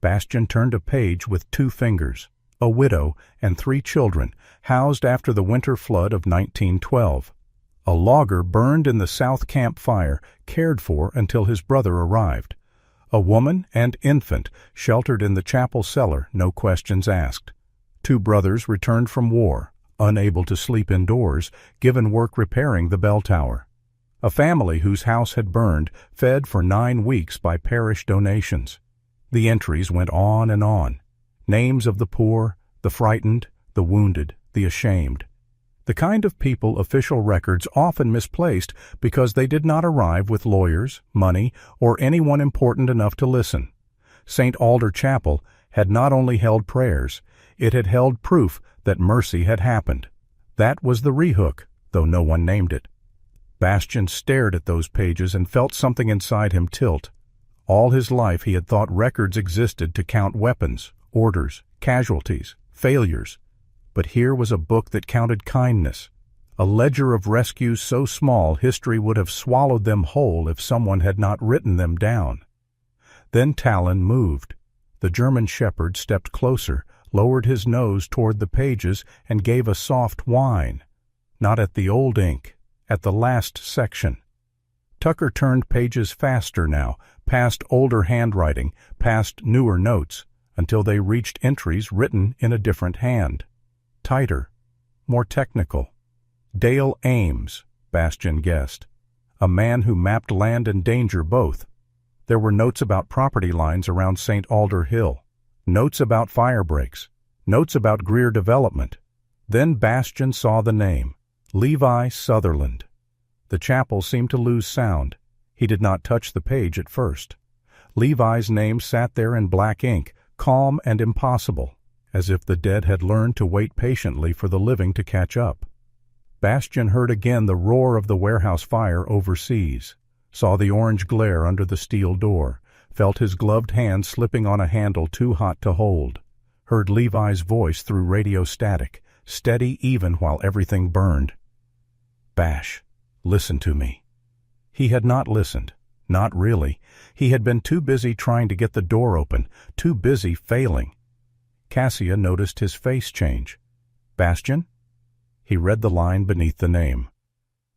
Bastion turned a page with 2 fingers. A widow and 3 children, housed after the winter flood of 1912. A logger burned in the South Camp fire, cared for until his brother arrived. A woman and infant sheltered in the chapel cellar, no questions asked. 2 brothers returned from war, unable to sleep indoors, given work repairing the bell tower. A family whose house had burned, fed for 9 weeks by parish donations. The entries went on and on. Names of the poor, the frightened, the wounded, the ashamed. The kind of people official records often misplaced because they did not arrive with lawyers, money, or anyone important enough to listen. St. Alder Chapel had not only held prayers, it had held proof that mercy had happened. That was the rehook, though no one named it. Bastian stared at those pages and felt something inside him tilt. All his life he had thought records existed to count weapons, orders, casualties, failures. But here was a book that counted kindness, a ledger of rescues so small history would have swallowed them whole if someone had not written them down. Then Talon moved. The German shepherd stepped closer, lowered his nose toward the pages, and gave a soft whine. Not at the old ink, at the last section. Tucker turned pages faster now, past older handwriting, past newer notes, until they reached entries written in a different hand. Tighter, more technical. Dale Ames, Bastian guessed. A man who mapped land and danger both. There were notes about property lines around St. Alder Hill, notes about fire breaks, notes about Greer development. Then Bastian saw the name, Levi Sutherland. The chapel seemed to lose sound. He did not touch the page at first. Levi's name sat there in black ink, calm and impossible, as if the dead had learned to wait patiently for the living to catch up. Bastian heard again the roar of the warehouse fire overseas, saw the orange glare under the steel door, felt his gloved hand slipping on a handle too hot to hold, heard Levi's voice through radio static, steady even while everything burned. Bash, listen to me. He had not listened. Not really. He had been too busy trying to get the door open, too busy failing. Cassia noticed his face change. Bastian? He read the line beneath the name.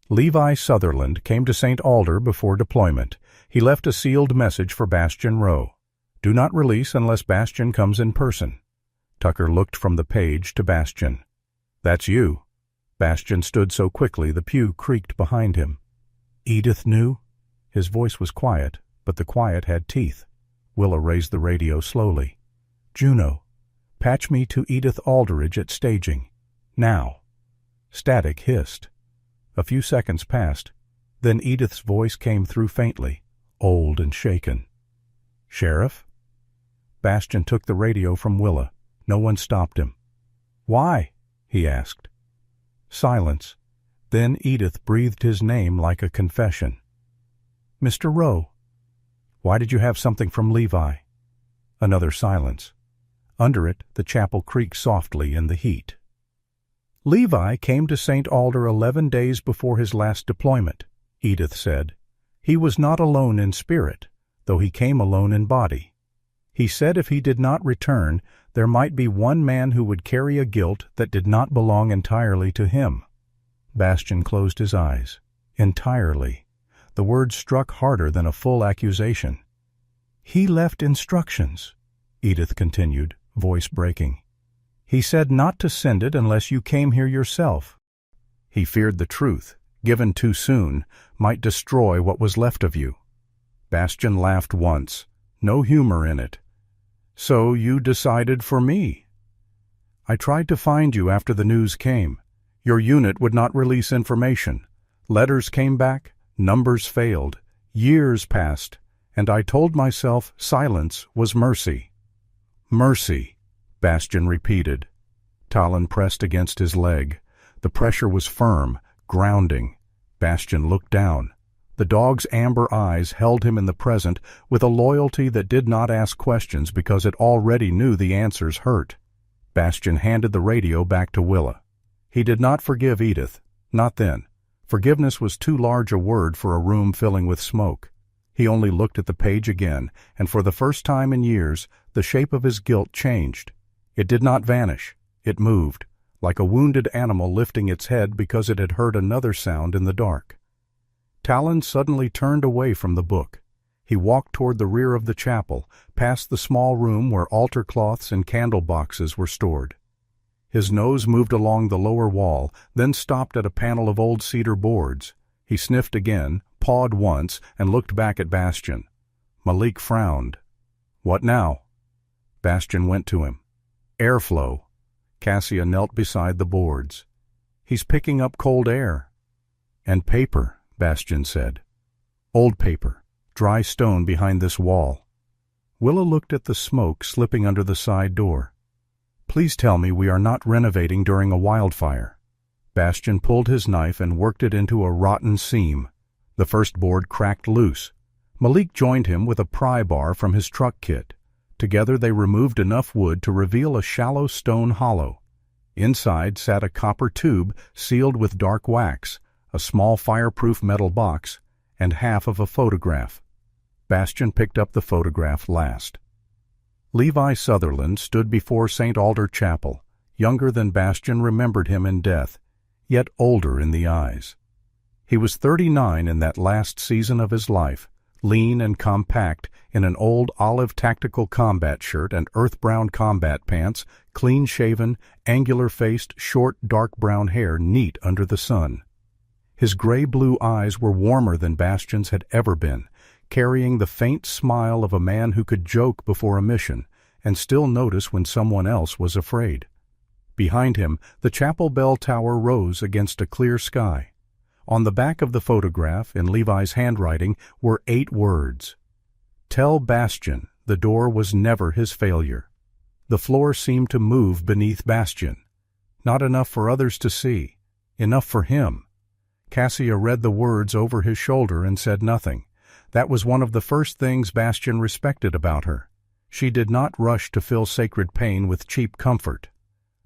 Levi Sutherland came to St. Alder before deployment. He left a sealed message for Bastian Rowe. Do not release unless Bastian comes in person. Tucker looked from the page to Bastian. That's you. Bastian stood so quickly the pew creaked behind him. Edith knew? His voice was quiet, but the quiet had teeth. Willa raised the radio slowly. Juno, patch me to Edith Aldridge at staging. Now. Static hissed. A few seconds passed. Then Edith's voice came through faintly, old and shaken. Sheriff? Bastian took the radio from Willa. No one stopped him. Why? He asked. Silence. Then Edith breathed his name like a confession. Mr. Rowe. Why did you have something from Levi? Another silence. Under it, the chapel creaked softly in the heat. Levi came to St. Alder 11 days before his last deployment, Edith said. He was not alone in spirit, though he came alone in body. He said if he did not return, there might be one man who would carry a guilt that did not belong entirely to him. Bastian closed his eyes. Entirely. The word struck harder than a full accusation. He left instructions, Edith continued, voice breaking. He said not to send it unless you came here yourself. He feared the truth, given too soon, might destroy what was left of you. Bastian laughed once, no humor in it. So you decided for me. I tried to find you after the news came. Your unit would not release information. Letters came back, numbers failed, years passed, and I told myself silence was mercy. Mercy, Bastian repeated. Talon pressed against his leg. The pressure was firm, grounding. Bastian looked down. The dog's amber eyes held him in the present with a loyalty that did not ask questions because it already knew the answers hurt. Bastian handed the radio back to Willa. He did not forgive Edith. Not then. Forgiveness was too large a word for a room filling with smoke. He only looked at the page again, and for the first time in years, the shape of his guilt changed. It did not vanish. It moved, like a wounded animal lifting its head because it had heard another sound in the dark. Talon suddenly turned away from the book. He walked toward the rear of the chapel, past the small room where altar cloths and candle boxes were stored. His nose moved along the lower wall, then stopped at a panel of old cedar boards. He sniffed again, pawed once, and looked back at Bastian. Malik frowned. What now? Bastian went to him. Airflow. Cassia knelt beside the boards. He's picking up cold air. And paper, Bastian said. Old paper, dry stone behind this wall. Willa looked at the smoke slipping under the side door. Please tell me we are not renovating during a wildfire. Bastian pulled his knife and worked it into a rotten seam. The first board cracked loose. Malik joined him with a pry bar from his truck kit. Together they removed enough wood to reveal a shallow stone hollow. Inside sat a copper tube sealed with dark wax, a small fireproof metal box, and half of a photograph. Bastian picked up the photograph last. Levi Sutherland stood before St. Alder Chapel. Younger than Bastian remembered him in death, yet older in the eyes. He was 39 in that last season of his life, lean and compact in an old olive tactical combat shirt and earth-brown combat pants, clean-shaven, angular-faced, short, dark brown hair neat under the sun. His gray-blue eyes were warmer than Bastian's had ever been, carrying the faint smile of a man who could joke before a mission and still notice when someone else was afraid. Behind him, the chapel bell tower rose against a clear sky. On the back of the photograph, in Levi's handwriting, were 8 words. Tell Bastian the door was never his failure. The floor seemed to move beneath Bastian. Not enough for others to see. Enough for him. Cassia read the words over his shoulder and said nothing. That was one of the first things Bastian respected about her. She did not rush to fill sacred pain with cheap comfort.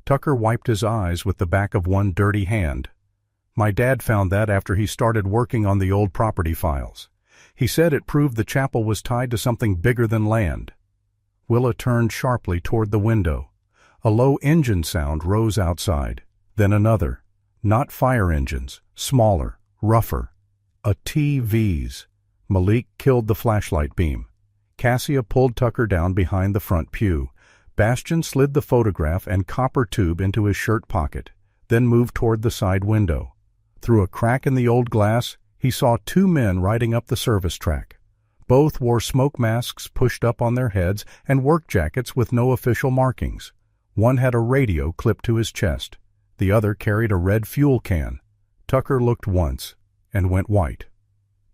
Tucker wiped his eyes with the back of one dirty hand. My dad found that after he started working on the old property files. He said it proved the chapel was tied to something bigger than land. Willa turned sharply toward the window. A low engine sound rose outside, then another. Not fire engines, smaller, rougher. A TV's. Malik killed the flashlight beam. Cassia pulled Tucker down behind the front pew. Bastian slid the photograph and copper tube into his shirt pocket, then moved toward the side window. Through a crack in the old glass, he saw 2 men riding up the service track. Both wore smoke masks pushed up on their heads and work jackets with no official markings. One had a radio clipped to his chest. The other carried a red fuel can. Tucker looked once and went white.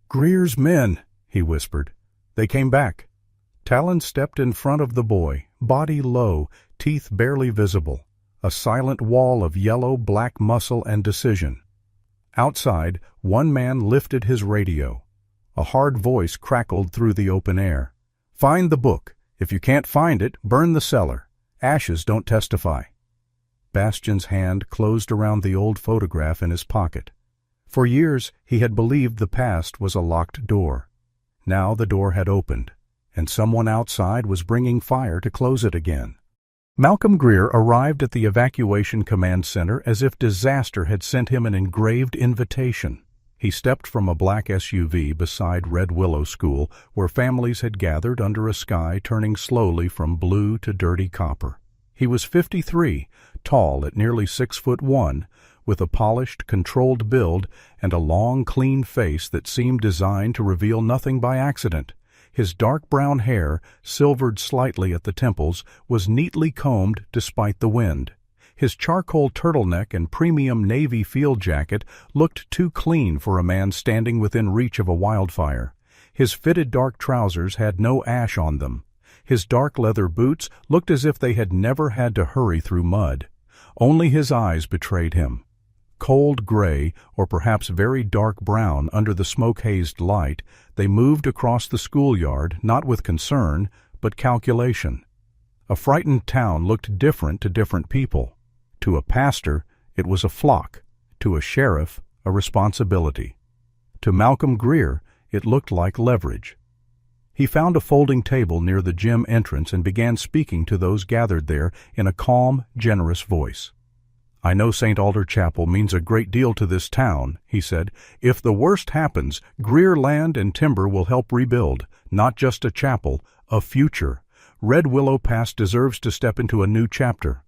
"Greer's men," he whispered. They came back. Talon stepped in front of the boy, body low, teeth barely visible, a silent wall of yellow-black muscle and decision. Outside, one man lifted his radio. A hard voice crackled through the open air. "Find the book. If you can't find it, burn the cellar. Ashes don't testify." Bastian's hand closed around the old photograph in his pocket. For years he had believed the past was a locked door. Now the door had opened, and someone outside was bringing fire to close it again. Malcolm Greer arrived at the evacuation command center as if disaster had sent him an engraved invitation. He stepped from a black SUV beside Red Willow School, where families had gathered under a sky turning slowly from blue to dirty copper. He was 53, tall at nearly 6'1", with a polished, controlled build and a long, clean face that seemed designed to reveal nothing by accident. His dark brown hair, silvered slightly at the temples, was neatly combed despite the wind. His charcoal turtleneck and premium navy field jacket looked too clean for a man standing within reach of a wildfire. His fitted dark trousers had no ash on them. His dark leather boots looked as if they had never had to hurry through mud. Only his eyes betrayed him. Cold gray, or perhaps very dark brown under the smoke-hazed light, they moved across the schoolyard not with concern, but calculation. A frightened town looked different to different people. To a pastor, it was a flock. To a sheriff, a responsibility. To Malcolm Greer, it looked like leverage. He found a folding table near the gym entrance and began speaking to those gathered there in a calm, generous voice. "I know St. Alder Chapel means a great deal to this town," he said. "If the worst happens, Greer land and timber will help rebuild, not just a chapel, a future. Red Willow Pass deserves to step into a new chapter."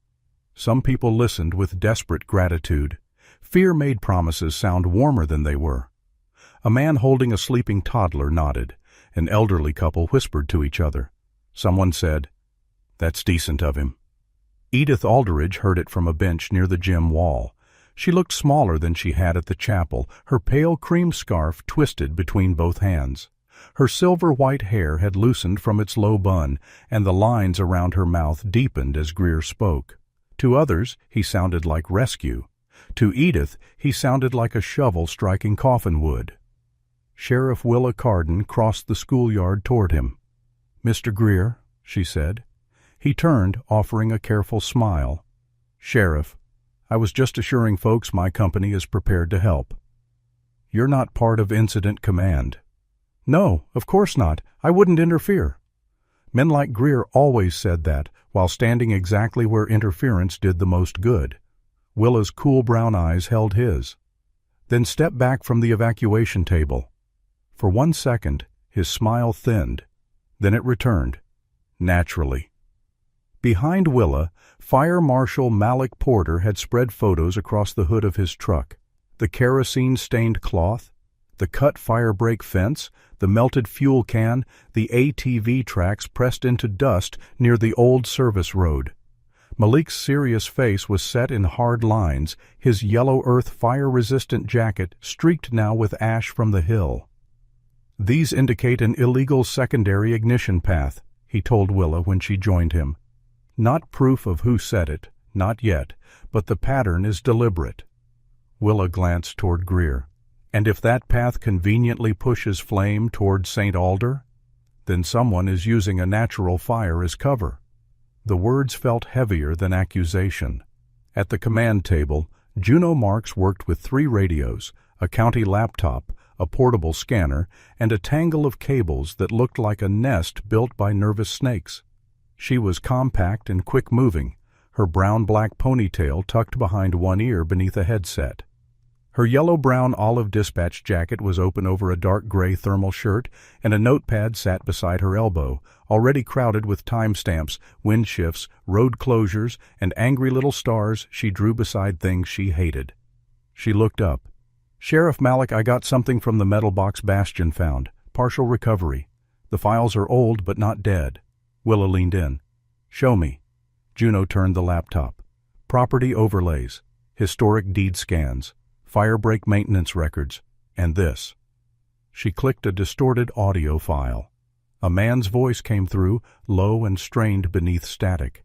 Some people listened with desperate gratitude. Fear-made promises sound warmer than they were. A man holding a sleeping toddler nodded. An elderly couple whispered to each other. Someone said, "That's decent of him." Edith Aldridge heard it from a bench near the gym wall. She looked smaller than she had at the chapel, her pale cream scarf twisted between both hands. Her silver-white hair had loosened from its low bun, and the lines around her mouth deepened as Greer spoke. To others, he sounded like rescue. To Edith, he sounded like a shovel striking coffin wood. Sheriff Willa Carden crossed the schoolyard toward him. "Mr. Greer," she said. He turned, offering a careful smile. "Sheriff, I was just assuring folks my company is prepared to help." "You're not part of Incident Command." "No, of course not. I wouldn't interfere." Men like Greer always said that, while standing exactly where interference did the most good. Willa's cool brown eyes held his. "Then step back from the evacuation table." For 1 second, his smile thinned. Then it returned, naturally. Behind Willa, Fire Marshal Malik Porter had spread photos across the hood of his truck. The kerosene-stained cloth, the cut firebrake fence, the melted fuel can, the ATV tracks pressed into dust near the old service road. Malik's serious face was set in hard lines, his yellow earth fire-resistant jacket streaked now with ash from the hill. "These indicate an illegal secondary ignition path," he told Willa when she joined him. "Not proof of who set it, not yet, but the pattern is deliberate." Willa glanced toward Greer. "And if that path conveniently pushes flame toward St. Alder, then someone is using a natural fire as cover." The words felt heavier than accusation. At the command table, Juno Marks worked with 3 radios, a county laptop, a portable scanner, and a tangle of cables that looked like a nest built by nervous snakes. She was compact and quick-moving, her brown-black ponytail tucked behind one ear beneath a headset. Her yellow-brown olive dispatch jacket was open over a dark gray thermal shirt, and a notepad sat beside her elbow, already crowded with timestamps, wind shifts, road closures, and angry little stars she drew beside things she hated. She looked up. "Sheriff Malik, I got something from the metal box Bastion found. Partial recovery. The files are old but not dead." Willa leaned in. "Show me." Juno turned the laptop. Property overlays, historic deed scans, firebrake maintenance records, and this. She clicked a distorted audio file. A man's voice came through, low and strained beneath static.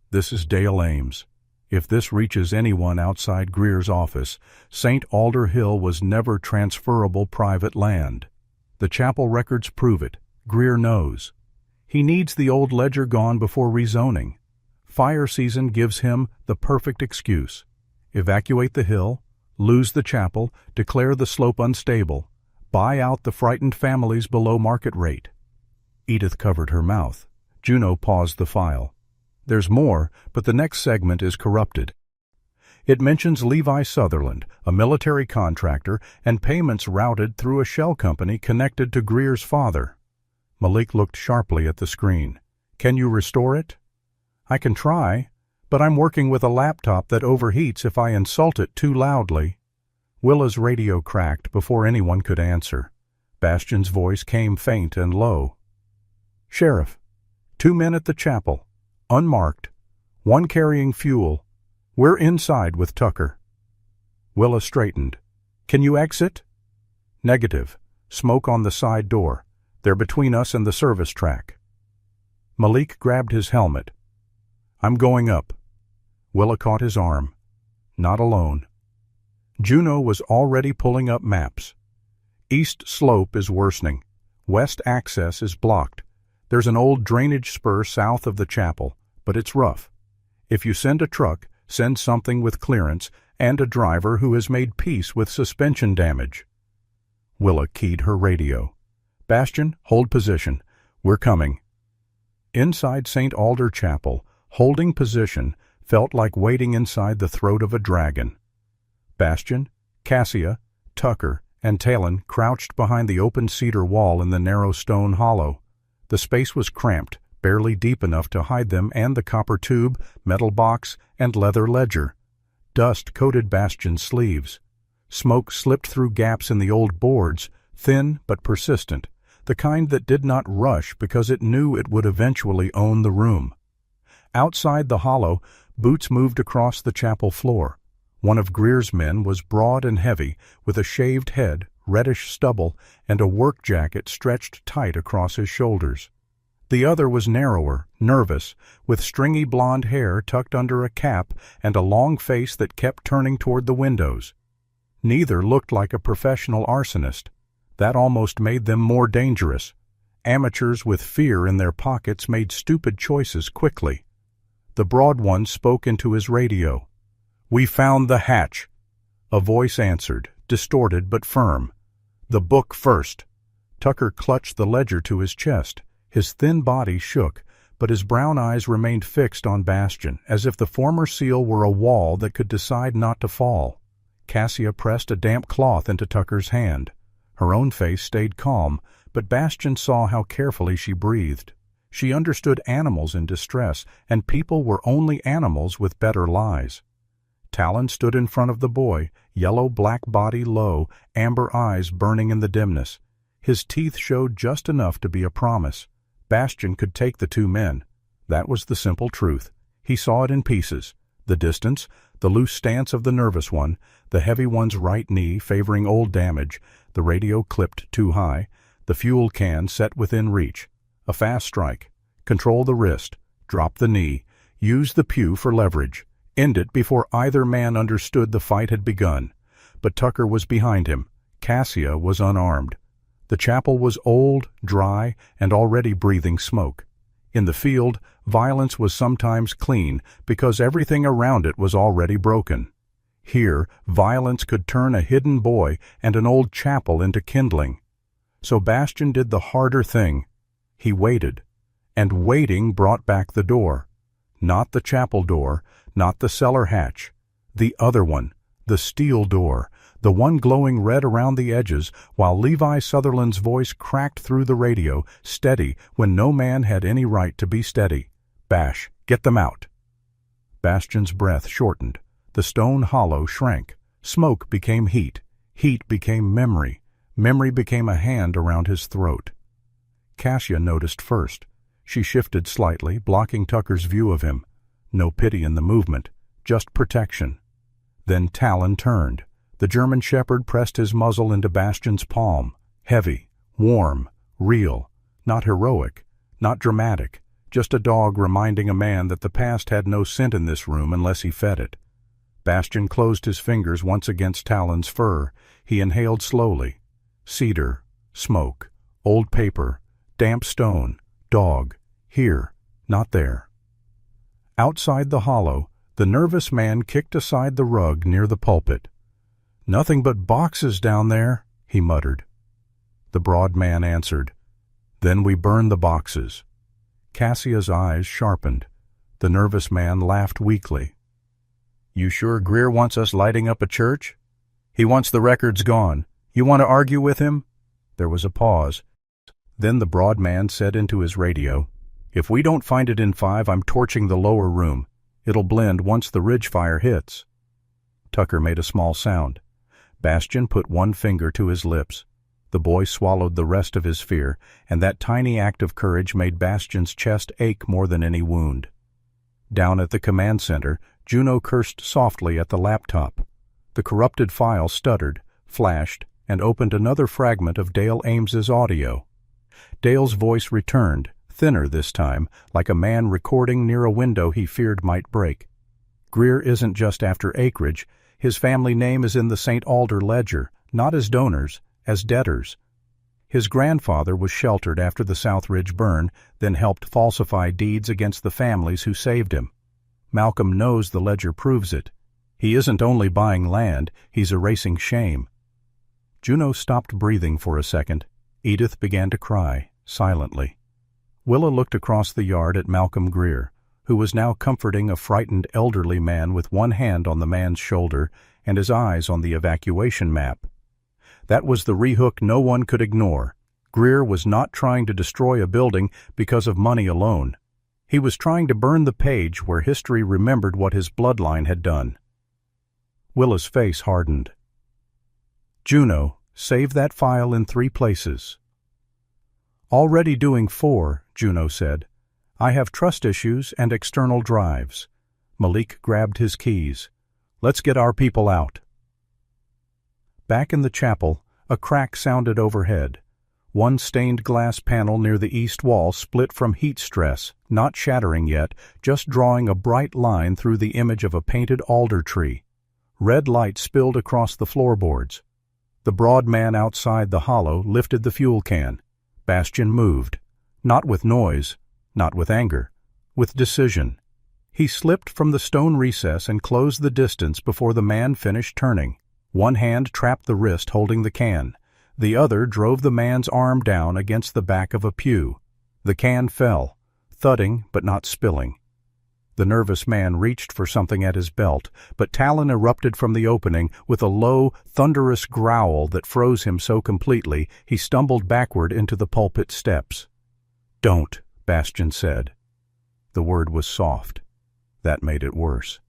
"This is Dale Ames. If this reaches anyone outside Greer's office, St. Alder Hill was never transferable private land. The chapel records prove it. Greer knows. He needs the old ledger gone before rezoning. Fire season gives him the perfect excuse. Evacuate the hill, lose the chapel, declare the slope unstable, buy out the frightened families below market rate." Edith covered her mouth. Juno paused the file. "There's more, but the next segment is corrupted. It mentions Levi Sutherland, a military contractor, and payments routed through a shell company connected to Greer's father." Malik looked sharply at the screen. "Can you restore it?" "I can try, but I'm working with a laptop that overheats if I insult it too loudly." Willa's radio cracked before anyone could answer. Bastion's voice came faint and low. "Sheriff, 2 men at the chapel, unmarked, 1 carrying fuel. We're inside with Tucker." Willa straightened. "Can you exit?" "Negative. Smoke on the side door. They're between us and the service track." Malik grabbed his helmet. "I'm going up." Willa caught his arm. Not alone. Juno was already pulling up maps. "East slope is worsening. West access is blocked. There's an old drainage spur south of the chapel, but it's rough. If you send a truck, send something with clearance and a driver who has made peace with suspension damage." Willa keyed her radio. "Bastion, hold position. We're coming." Inside St. Alder Chapel, holding position felt like waiting inside the throat of a dragon. Bastion, Cassia, Tucker, and Talon crouched behind the open cedar wall in the narrow stone hollow. The space was cramped, barely deep enough to hide them and the copper tube, metal box, and leather ledger. Dust coated Bastion's sleeves. Smoke slipped through gaps in the old boards, thin but persistent, the kind that did not rush because it knew it would eventually own the room. Outside the hollow, boots moved across the chapel floor. One of Greer's men was broad and heavy, with a shaved head, reddish stubble, and a work jacket stretched tight across his shoulders. The other was narrower, nervous, with stringy blonde hair tucked under a cap and a long face that kept turning toward the windows. Neither looked like a professional arsonist. That almost made them more dangerous. Amateurs with fear in their pockets made stupid choices quickly. The broad one spoke into his radio. "We found the hatch." A voice answered, distorted but firm. "The book first." Tucker clutched the ledger to his chest. His thin body shook, but his brown eyes remained fixed on Bastian, as if the former SEAL were a wall that could decide not to fall. Cassia pressed a damp cloth into Tucker's hand. Her own face stayed calm, but Bastian saw how carefully she breathed. She understood animals in distress, and people were only animals with better lies. Talon stood in front of the boy, yellow-black body low, amber eyes burning in the dimness. His teeth showed just enough to be a promise. Bastian could take the two men. That was the simple truth. He saw it in pieces. The distance, the loose stance of the nervous one, the heavy one's right knee favoring old damage, the radio clipped too high, the fuel can set within reach. A fast strike. Control the wrist. Drop the knee. Use the pew for leverage. End it before either man understood the fight had begun. But Tucker was behind him. Cassia was unarmed. The chapel was old, dry, and already breathing smoke. In the field, violence was sometimes clean because everything around it was already broken. Here, violence could turn a hidden boy and an old chapel into kindling. So Bastian did the harder thing. He waited. And waiting brought back the door. Not the chapel door, not the cellar hatch. The other one, the steel door, the one glowing red around the edges, while Levi Sutherland's voice cracked through the radio, steady when no man had any right to be steady. "Bash, get them out." Bastian's breath shortened. The stone hollow shrank. Smoke became heat. Heat became memory. Memory became a hand around his throat. Cassia noticed first. She shifted slightly, blocking Tucker's view of him. No pity in the movement, just protection. Then Talon turned. The German shepherd pressed his muzzle into Bastian's palm. Heavy, warm, real, not heroic, not dramatic, just a dog reminding a man that the past had no scent in this room unless he fed it. Bastian closed his fingers once against Talon's fur. He inhaled slowly. Cedar, smoke, old paper, damp stone, dog, here, not there. Outside the hollow, the nervous man kicked aside the rug near the pulpit. "Nothing but boxes down there," he muttered. The broad man answered, "Then we burn the boxes." Cassia's eyes sharpened. The nervous man laughed weakly. "You sure Greer wants us lighting up a church? He wants the records gone. You want to argue with him?" There was a pause. Then the broad man said into his radio, "If we don't find it in 5, I'm torching the lower room. It'll blend once the ridge fire hits." Tucker made a small sound. Bastian put one finger to his lips. The boy swallowed the rest of his fear, and that tiny act of courage made Bastian's chest ache more than any wound. Down at the command center, Juno cursed softly at the laptop. The corrupted file stuttered, flashed, and opened another fragment of Dale Ames's audio. Dale's voice returned, thinner this time, like a man recording near a window he feared might break. "Greer isn't just after acreage. His family name is in the St. Alder ledger, not as donors, as debtors. His grandfather was sheltered after the South Ridge burn, then helped falsify deeds against the families who saved him. Malcolm knows the ledger proves it. He isn't only buying land, he's erasing shame." Juno stopped breathing for a second. Edith began to cry, silently. Willa looked across the yard at Malcolm Greer, who was now comforting a frightened elderly man with one hand on the man's shoulder and his eyes on the evacuation map. That was the rehook no one could ignore. Greer was not trying to destroy a building because of money alone. He was trying to burn the page where history remembered what his bloodline had done. Willa's face hardened. "Juno, save that file in 3 places." "Already doing 4, Juno said. "I have trust issues and external drives." Malik grabbed his keys. "Let's get our people out." Back in the chapel, a crack sounded overhead. One stained glass panel near the east wall split from heat stress, not shattering yet, just drawing a bright line through the image of a painted alder tree. Red light spilled across the floorboards. The broad man outside the hollow lifted the fuel can. Bastian moved. Not with noise, not with anger, with decision. He slipped from the stone recess and closed the distance before the man finished turning. One hand trapped the wrist holding the can. The other drove the man's arm down against the back of a pew. The can fell, thudding but not spilling. The nervous man reached for something at his belt, but Talon erupted from the opening with a low, thunderous growl that froze him so completely he stumbled backward into the pulpit steps. "Don't," Bastian said. The word was soft. That made it worse.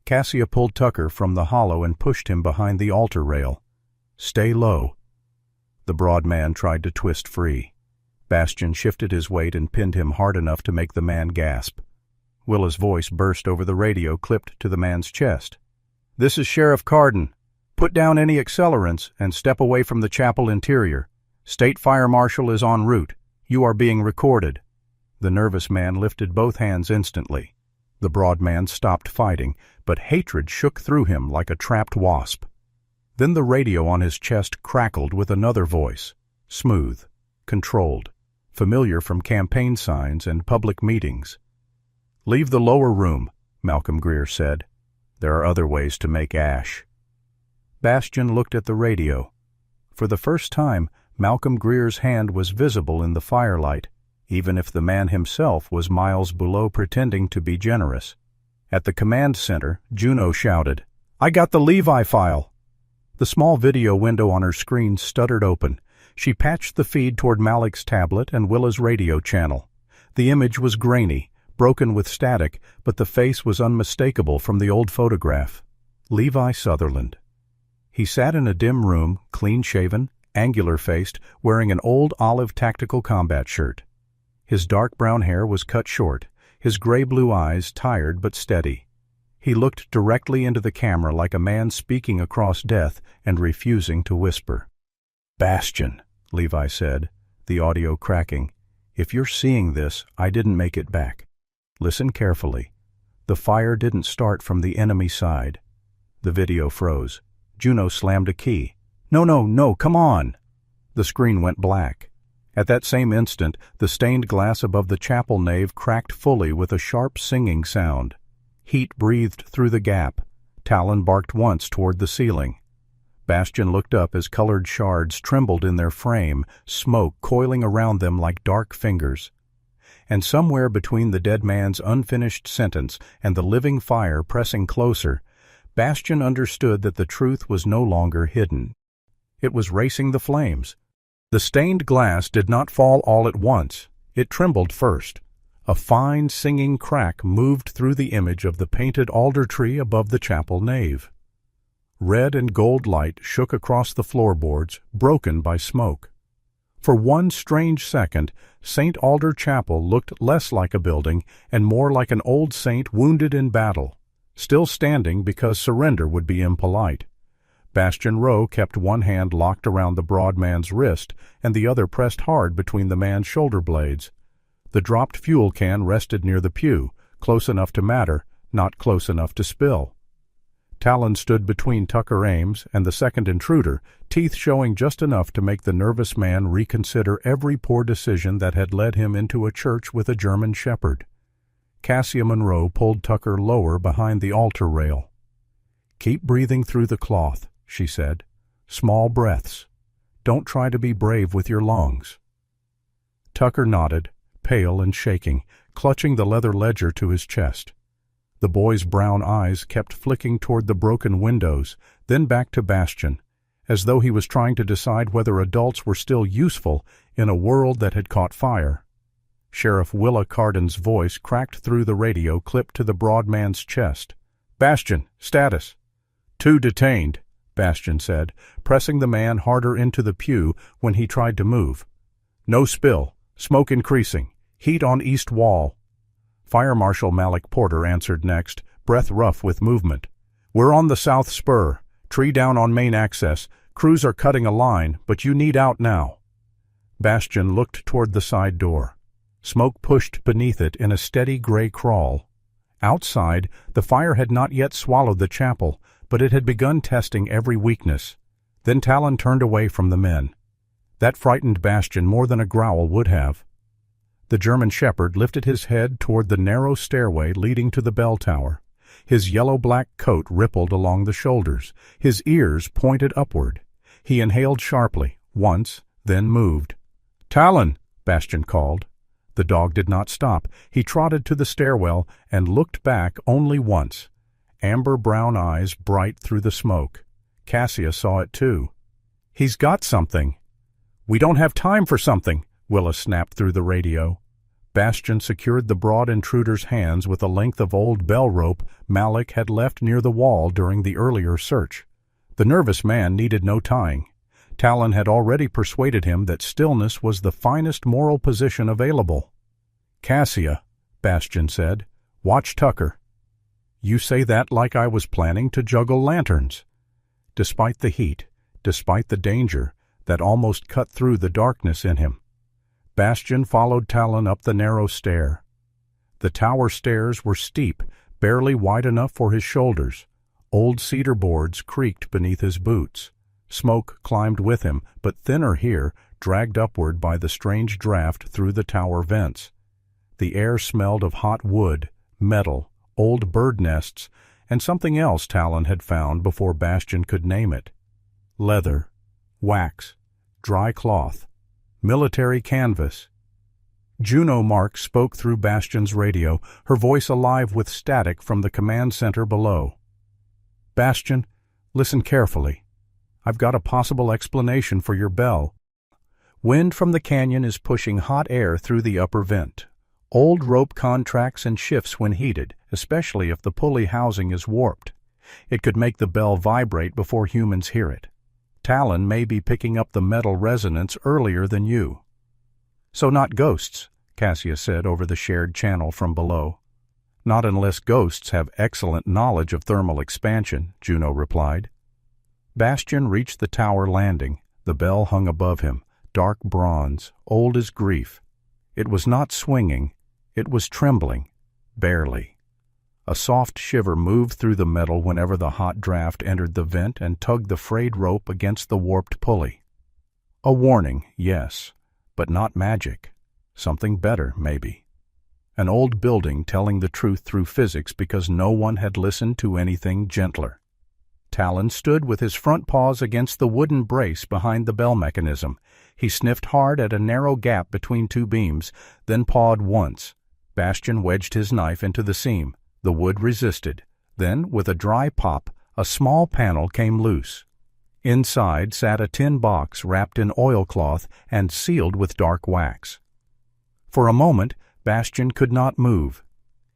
Cassia pulled Tucker from the hollow and pushed him behind the altar rail. "Stay low." The broad man tried to twist free. Bastian shifted his weight and pinned him hard enough to make the man gasp. Willa's voice burst over the radio clipped to the man's chest. "This is Sheriff Carden. Put down any accelerants and step away from the chapel interior. State Fire Marshal is en route. You are being recorded." The nervous man lifted both hands instantly. The broad man stopped fighting, but hatred shook through him like a trapped wasp. Then the radio on his chest crackled with another voice, smooth, controlled, familiar from campaign signs and public meetings. "Leave the lower room," Malcolm Greer said. "There are other ways to make ash." Bastian looked at the radio. For the first time, Malcolm Greer's hand was visible in the firelight, even if the man himself was miles below pretending to be generous. At the command center, Juno shouted, "I got the Levi file!" The small video window on her screen stuttered open. She patched the feed toward Malik's tablet and Willa's radio channel. The image was grainy, broken with static, but the face was unmistakable from the old photograph. Levi Sutherland. He sat in a dim room, clean-shaven, angular-faced, wearing an old olive tactical combat shirt. His dark brown hair was cut short, his gray-blue eyes tired but steady. He looked directly into the camera like a man speaking across death and refusing to whisper. "Bastian," Levi said, the audio cracking. "If you're seeing this, I didn't make it back. Listen carefully. The fire didn't start from the enemy side." The video froze. Juno slammed a key. No, come on!" The screen went black. At that same instant, the stained glass above the chapel nave cracked fully with a sharp singing sound. Heat breathed through the gap. Talon barked once toward the ceiling. Bastian looked up as colored shards trembled in their frame, smoke coiling around them like dark fingers. And somewhere between the dead man's unfinished sentence and the living fire pressing closer, Bastian understood that the truth was no longer hidden. It was racing the flames. The stained glass did not fall all at once. It trembled first. A fine singing crack moved through the image of the painted alder tree above the chapel nave. Red and gold light shook across the floorboards, broken by smoke. For one strange second, St. Alder Chapel looked less like a building and more like an old saint wounded in battle, still standing because surrender would be impolite. Bastian Rowe kept one hand locked around the broad man's wrist and the other pressed hard between the man's shoulder blades. The dropped fuel can rested near the pew, close enough to matter, not close enough to spill. Talon stood between Tucker Ames and the second intruder, teeth showing just enough to make the nervous man reconsider every poor decision that had led him into a church with a German shepherd. Cassia Monroe pulled Tucker lower behind the altar rail. "Keep breathing through the cloth," she said. "Small breaths. Don't try to be brave with your lungs." Tucker nodded, pale and shaking, clutching the leather ledger to his chest. The boy's brown eyes kept flicking toward the broken windows, then back to Bastian, as though he was trying to decide whether adults were still useful in a world that had caught fire. Sheriff Willa Carden's voice cracked through the radio clipped to the broad man's chest. "Bastian, status." "Two detained," Bastian said, pressing the man harder into the pew when he tried to move. "No spill. Smoke increasing. Heat on east wall." Fire Marshal Malik Porter answered next, breath rough with movement. "We're on the south spur. Tree down on main access. Crews are cutting a line, but you need out now." Bastian looked toward the side door. Smoke pushed beneath it in a steady gray crawl. Outside, the fire had not yet swallowed the chapel, but it had begun testing every weakness. Then Talon turned away from the men. That frightened Bastian more than a growl would have. The German shepherd lifted his head toward the narrow stairway leading to the bell tower. His yellow-black coat rippled along the shoulders. His ears pointed upward. He inhaled sharply, once, then moved. "Talon!" Bastian called. The dog did not stop. He trotted to the stairwell and looked back only once. Amber-brown eyes bright through the smoke. Cassia saw it too. "He's got something." "We don't have time for something," Willa snapped through the radio. Bastian secured the broad intruder's hands with a length of old bell rope Malik had left near the wall during the earlier search. The nervous man needed no tying. Talon had already persuaded him that stillness was the finest moral position available. "Cassia," Bastian said, "watch Tucker." "You say that like I was planning to juggle lanterns." Despite the heat, despite the danger that almost cut through the darkness in him, Bastian followed Talon up the narrow stair. The tower stairs were steep, barely wide enough for his shoulders. Old cedar boards creaked beneath his boots. Smoke climbed with him, but thinner here, dragged upward by the strange draft through the tower vents. The air smelled of hot wood, metal, old bird nests, and something else Talon had found before Bastian could name it. Leather, wax, dry cloth, military canvas. Juno Marks spoke through Bastian's radio, her voice alive with static from the command center below. "Bastian, listen carefully. I've got a possible explanation for your bell. Wind from the canyon is pushing hot air through the upper vent. Old rope contracts and shifts when heated, especially if the pulley housing is warped. It could make the bell vibrate before humans hear it. Talon may be picking up the metal resonance earlier than you." "So not ghosts," Cassia said over the shared channel from below. "Not unless ghosts have excellent knowledge of thermal expansion," Juno replied. Bastian reached the tower landing. The bell hung above him, dark bronze, old as grief. It was not swinging, it was trembling, barely. A soft shiver moved through the metal whenever the hot draft entered the vent and tugged the frayed rope against the warped pulley. A warning, yes, but not magic. Something better, maybe. An old building telling the truth through physics because no one had listened to anything gentler. Talon stood with his front paws against the wooden brace behind the bell mechanism. He sniffed hard at a narrow gap between two beams, then pawed once. Bastian wedged his knife into the seam. The wood resisted. Then, with a dry pop, a small panel came loose. Inside sat a tin box wrapped in oilcloth and sealed with dark wax. For a moment, Bastian could not move.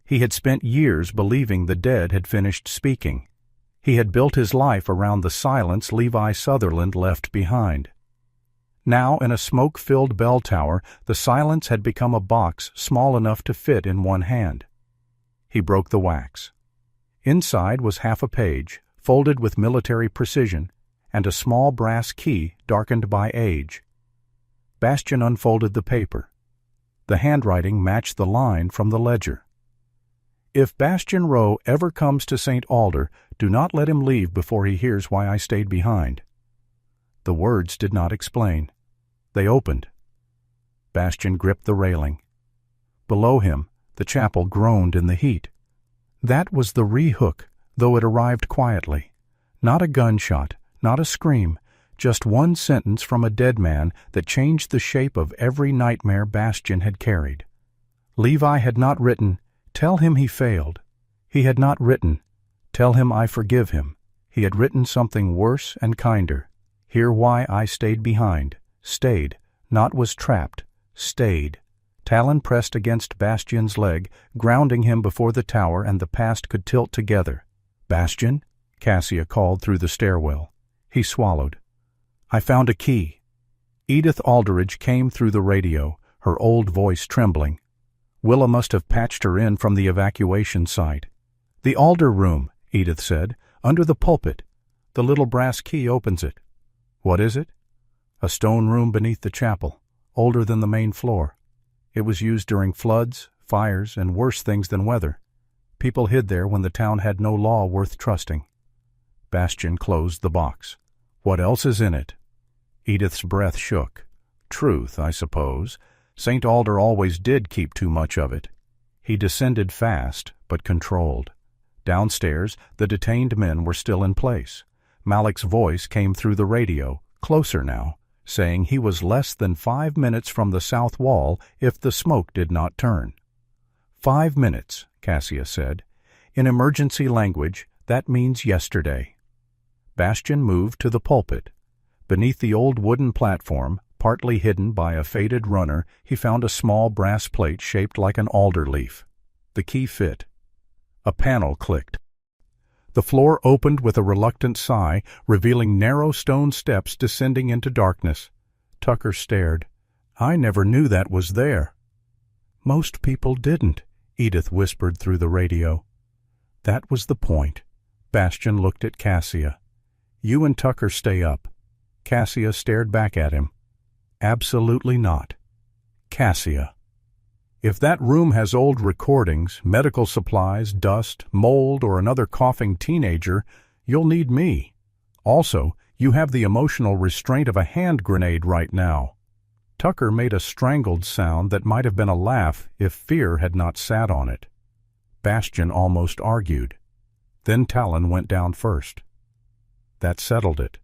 He had spent years believing the dead had finished speaking. He had built his life around the silence Levi Sutherland left behind. Now, in a smoke-filled bell tower, the silence had become a box small enough to fit in one hand. He broke the wax. Inside was half a page, folded with military precision, and a small brass key darkened by age. Bastian unfolded the paper. The handwriting matched the line from the ledger. "If Bastian Rowe ever comes to St. Alder, do not let him leave before he hears why I stayed behind." The words did not explain. They opened. Bastian gripped the railing. Below him, the chapel groaned in the heat. That was the re-hook, though it arrived quietly. Not a gunshot, not a scream, just one sentence from a dead man that changed the shape of every nightmare Bastian had carried. Levi had not written, "Tell him he failed." He had not written, "Tell him I forgive him." He had written something worse and kinder. "Hear why I stayed behind." Stayed, not was trapped. Stayed. Talon pressed against Bastian's leg, grounding him before the tower and the past could tilt together. "Bastian?" Cassia called through the stairwell. He swallowed. "I found a key." Edith Aldridge came through the radio, her old voice trembling. Willa must have patched her in from the evacuation site. "The Alder room," Edith said, "under the pulpit. The little brass key opens it." "What is it?" "A stone room beneath the chapel. older than the main floor. It was used during floods, fires, and worse things than weather. People hid there when the town had no law worth trusting. Bastian closed the box. What else is in it? Edith's breath shook. Truth, I suppose. St. Alder always did keep too much of it. He descended fast, but controlled. Downstairs, the detained men were still in place. Malik's voice came through the radio, closer now, saying he was less than 5 minutes from the south wall if the smoke did not turn. 5 minutes, Cassia said. In emergency language, that means yesterday. Bastian moved to the pulpit. Beneath the old wooden platform, partly hidden by a faded runner, he found a small brass plate shaped like an alder leaf. The key fit. A panel clicked. The floor opened with a reluctant sigh, revealing narrow stone steps descending into darkness. Tucker stared. I never knew that was there. Most people didn't, Edith whispered through the radio. That was the point. Bastian looked at Cassia. You and Tucker stay up. Cassia stared back at him. Absolutely not. Cassia. If that room has old recordings, medical supplies, dust, mold, or another coughing teenager, you'll need me. Also, you have the emotional restraint of a hand grenade right now. Tucker made a strangled sound that might have been a laugh if fear had not sat on it. Bastian almost argued. Then Talon went down first. That settled it.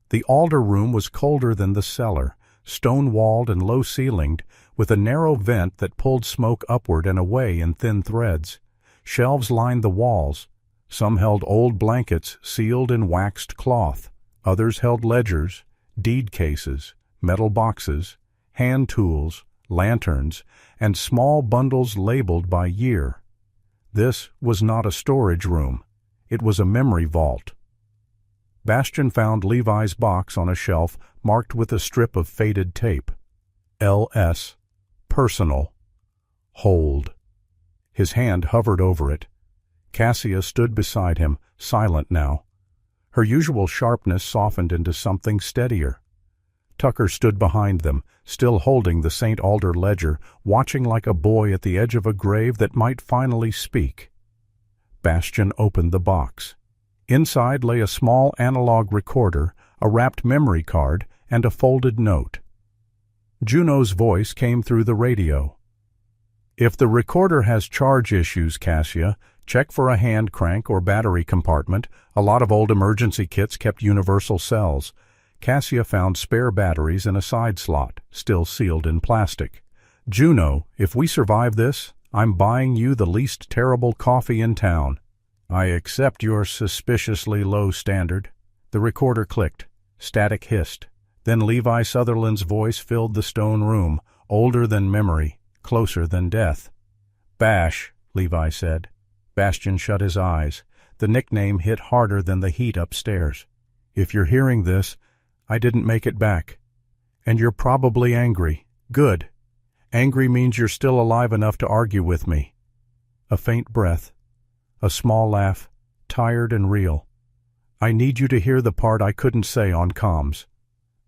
The alder room was colder than the cellar, stone-walled and low-ceilinged, with a narrow vent that pulled smoke upward and away in thin threads. Shelves lined the walls. Some held old blankets sealed in waxed cloth. Others held ledgers, deed cases, metal boxes, hand tools, lanterns, and small bundles labeled by year. This was not a storage room. It was a memory vault. Bastian found Levi's box on a shelf marked with a strip of faded tape. LS. Personal. Hold. His hand hovered over it. Cassia stood beside him, silent now. Her usual sharpness softened into something steadier. Tucker stood behind them, still holding the St. Alder ledger, watching like a boy at the edge of a grave that might finally speak. Bastian opened the box. Inside lay a small analog recorder, a wrapped memory card, and a folded note. Juno's voice came through the radio. If the recorder has charge issues, Cassia, check for a hand crank or battery compartment. A lot of old emergency kits kept universal cells. Cassia found spare batteries in a side slot, still sealed in plastic. Juno, if we survive this, I'm buying you the least terrible coffee in town. I accept your suspiciously low standard. The recorder clicked. Static hissed. Then Levi Sutherland's voice filled the stone room, older than memory, closer than death. Bash, Levi said. Bastian shut his eyes. The nickname hit harder than the heat upstairs. If you're hearing this, I didn't make it back. And you're probably angry. Good. Angry means you're still alive enough to argue with me. A faint breath. A small laugh, tired and real. I need you to hear the part I couldn't say on comms.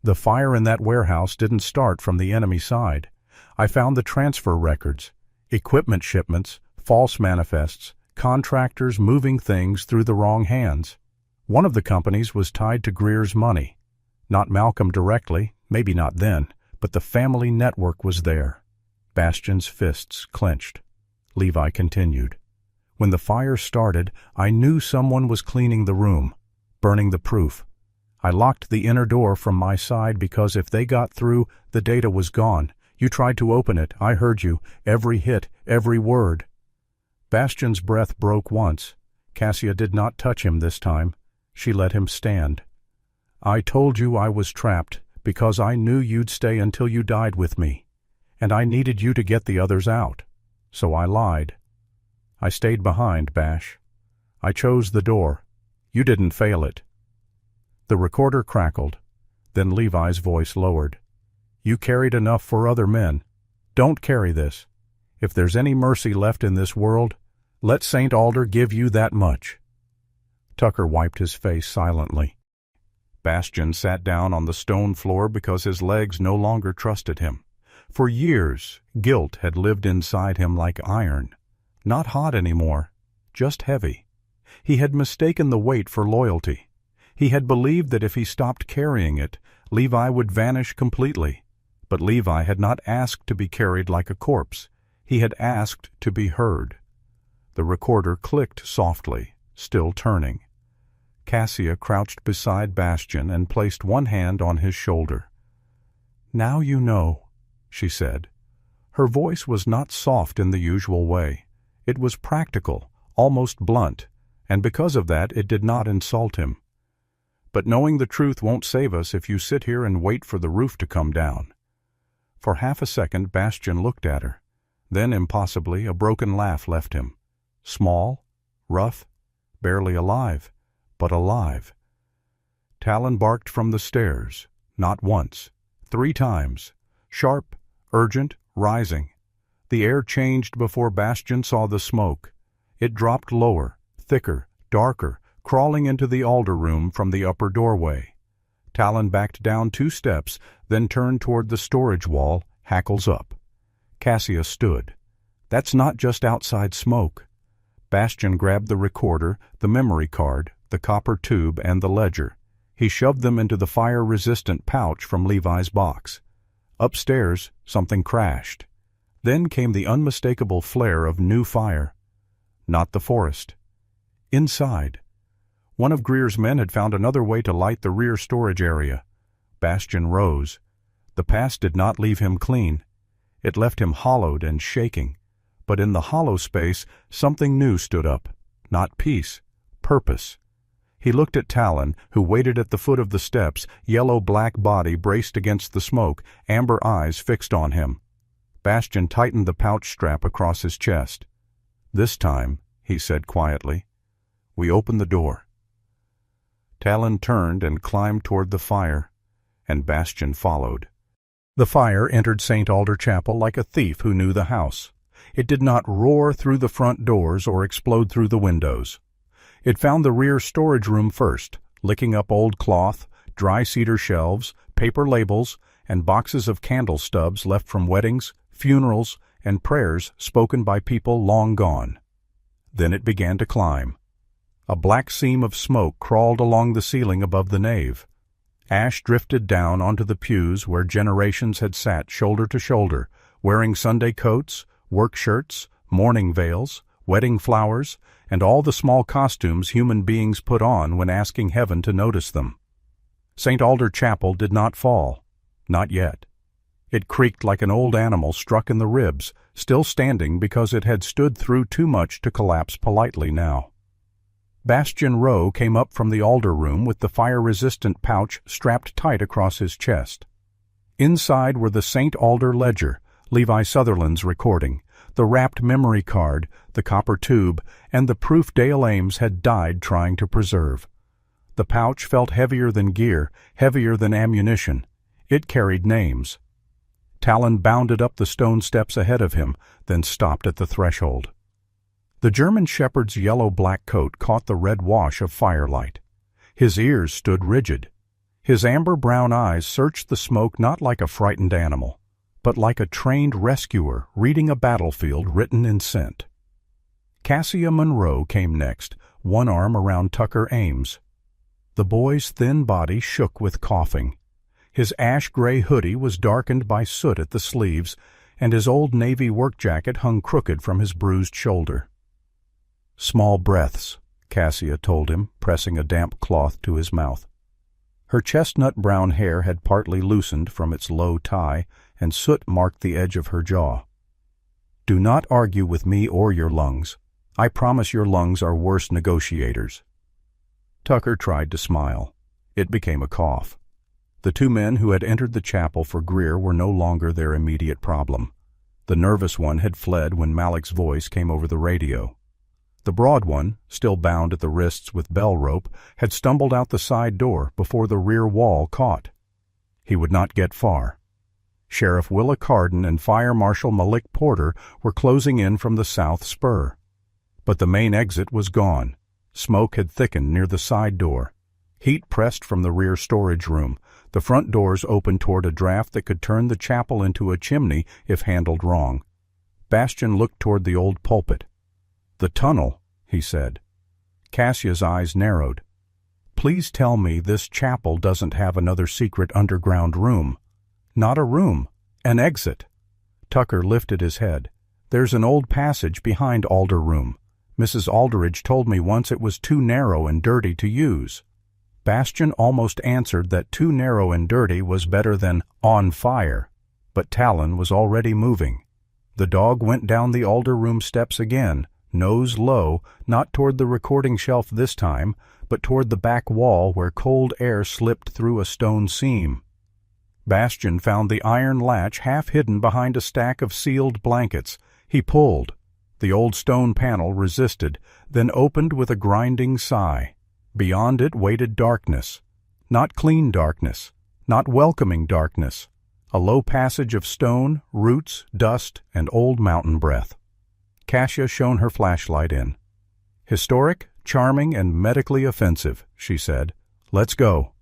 The fire in that warehouse didn't start from the enemy side. I found the transfer records, equipment shipments, false manifests, contractors moving things through the wrong hands. One of the companies was tied to Greer's money. Not Malcolm directly, maybe not then, but the family network was there. Bastian's fists clenched. Levi continued. When the fire started, I knew someone was cleaning the room, burning the proof. I locked the inner door from my side because if they got through, the data was gone. You tried to open it. I heard you. Every hit, every word. Bastian's breath broke once. Cassia did not touch him this time. She let him stand. I told you I was trapped because I knew you'd stay until you died with me, and I needed you to get the others out. So I lied. I stayed behind, Bash. I chose the door. You didn't fail it. The recorder crackled. Then Levi's voice lowered. You carried enough for other men. Don't carry this. If there's any mercy left in this world, let St. Alder give you that much. Tucker wiped his face silently. Bastian sat down on the stone floor because his legs no longer trusted him. For years, guilt had lived inside him like iron. Not hot anymore, just heavy. He had mistaken the weight for loyalty. He had believed that if he stopped carrying it, Levi would vanish completely. But Levi had not asked to be carried like a corpse. He had asked to be heard. The recorder clicked softly, still turning. Cassia crouched beside Bastian and placed one hand on his shoulder. "Now you know," she said. Her voice was not soft in the usual way. It was practical, almost blunt, and because of that it did not insult him. "But knowing the truth won't save us if you sit here and wait for the roof to come down." For half a second Bastian looked at her. Then, impossibly, a broken laugh left him. Small, rough, barely alive, but alive. Talon barked from the stairs, not once, 3 times, sharp, urgent, rising. The air changed before Bastian saw the smoke. It dropped lower, thicker, darker, crawling into the alder room from the upper doorway. Talon backed down 2 steps, then turned toward the storage wall, hackles up. Cassia stood. "That's not just outside smoke." Bastian grabbed the recorder, the memory card, the copper tube, and the ledger. He shoved them into the fire-resistant pouch from Levi's box. Upstairs, something crashed. Then came the unmistakable flare of new fire. Not the forest. Inside. One of Greer's men had found another way to light the rear storage area. Bastian rose. The past did not leave him clean. It left him hollowed and shaking. But in the hollow space, something new stood up. Not peace, purpose. He looked at Talon, who waited at the foot of the steps, yellow-black body braced against the smoke, amber eyes fixed on him. Bastian tightened the pouch strap across his chest. "This time," he said quietly, "we open the door." Talon turned and climbed toward the fire, and Bastian followed. The fire entered St. Alder Chapel like a thief who knew the house. It did not roar through the front doors or explode through the windows. It found the rear storage room first, licking up old cloth, dry cedar shelves, paper labels, and boxes of candle stubs left from weddings, funerals, and prayers spoken by people long gone. Then it began to climb. A black seam of smoke crawled along the ceiling above the nave. Ash drifted down onto the pews where generations had sat shoulder to shoulder, wearing Sunday coats, work shirts, mourning veils, wedding flowers, and all the small costumes human beings put on when asking heaven to notice them. St. Alder Chapel did not fall. Not yet. It creaked like an old animal struck in the ribs, still standing because it had stood through too much to collapse politely now. Bastian Rowe came up from the alder room with the fire-resistant pouch strapped tight across his chest. Inside were the St. Alder ledger, Levi Sutherland's recording, the wrapped memory card, the copper tube, and the proof Dale Ames had died trying to preserve. The pouch felt heavier than gear, heavier than ammunition. It carried names. Talon bounded up the stone steps ahead of him, then stopped at the threshold. The German shepherd's yellow-black coat caught the red wash of firelight. His ears stood rigid. His amber-brown eyes searched the smoke not like a frightened animal, but like a trained rescuer reading a battlefield written in scent. Cassia Monroe came next, one arm around Tucker Ames. The boy's thin body shook with coughing. His ash-gray hoodie was darkened by soot at the sleeves, and his old Navy work jacket hung crooked from his bruised shoulder. "Small breaths," Cassia told him, pressing a damp cloth to his mouth. Her chestnut-brown hair had partly loosened from its low tie, and soot marked the edge of her jaw. "Do not argue with me or your lungs. I promise your lungs are worse negotiators." Tucker tried to smile. It became a cough. The 2 men who had entered the chapel for Greer were no longer their immediate problem. The nervous one had fled when Malik's voice came over the radio. The broad one, still bound at the wrists with bell rope, had stumbled out the side door before the rear wall caught. He would not get far. Sheriff Willa Carden and Fire Marshal Malik Porter were closing in from the south spur. But the main exit was gone. Smoke had thickened near the side door. Heat pressed from the rear storage room. The front doors opened toward a draft that could turn the chapel into a chimney if handled wrong. Bastian looked toward the old pulpit. "The tunnel," he said. Cassia's eyes narrowed. "Please tell me this chapel doesn't have another secret underground room." "Not a room, an exit." Tucker lifted his head. "There's an old passage behind Alder Room. Mrs. Aldridge told me once it was too narrow and dirty to use." Bastian almost answered that too narrow and dirty was better than on fire, but Talon was already moving. The dog went down the Alder Room steps again, nose low, not toward the recording shelf this time, but toward the back wall where cold air slipped through a stone seam. Bastian found the iron latch half hidden behind a stack of sealed blankets. He pulled. The old stone panel resisted, then opened with a grinding sigh. Beyond it waited darkness. Not clean darkness, not welcoming darkness. A low passage of stone, roots, dust, and old mountain breath. Cassia shone her flashlight in. "Historic, charming, and medically offensive," she said. "Let's go."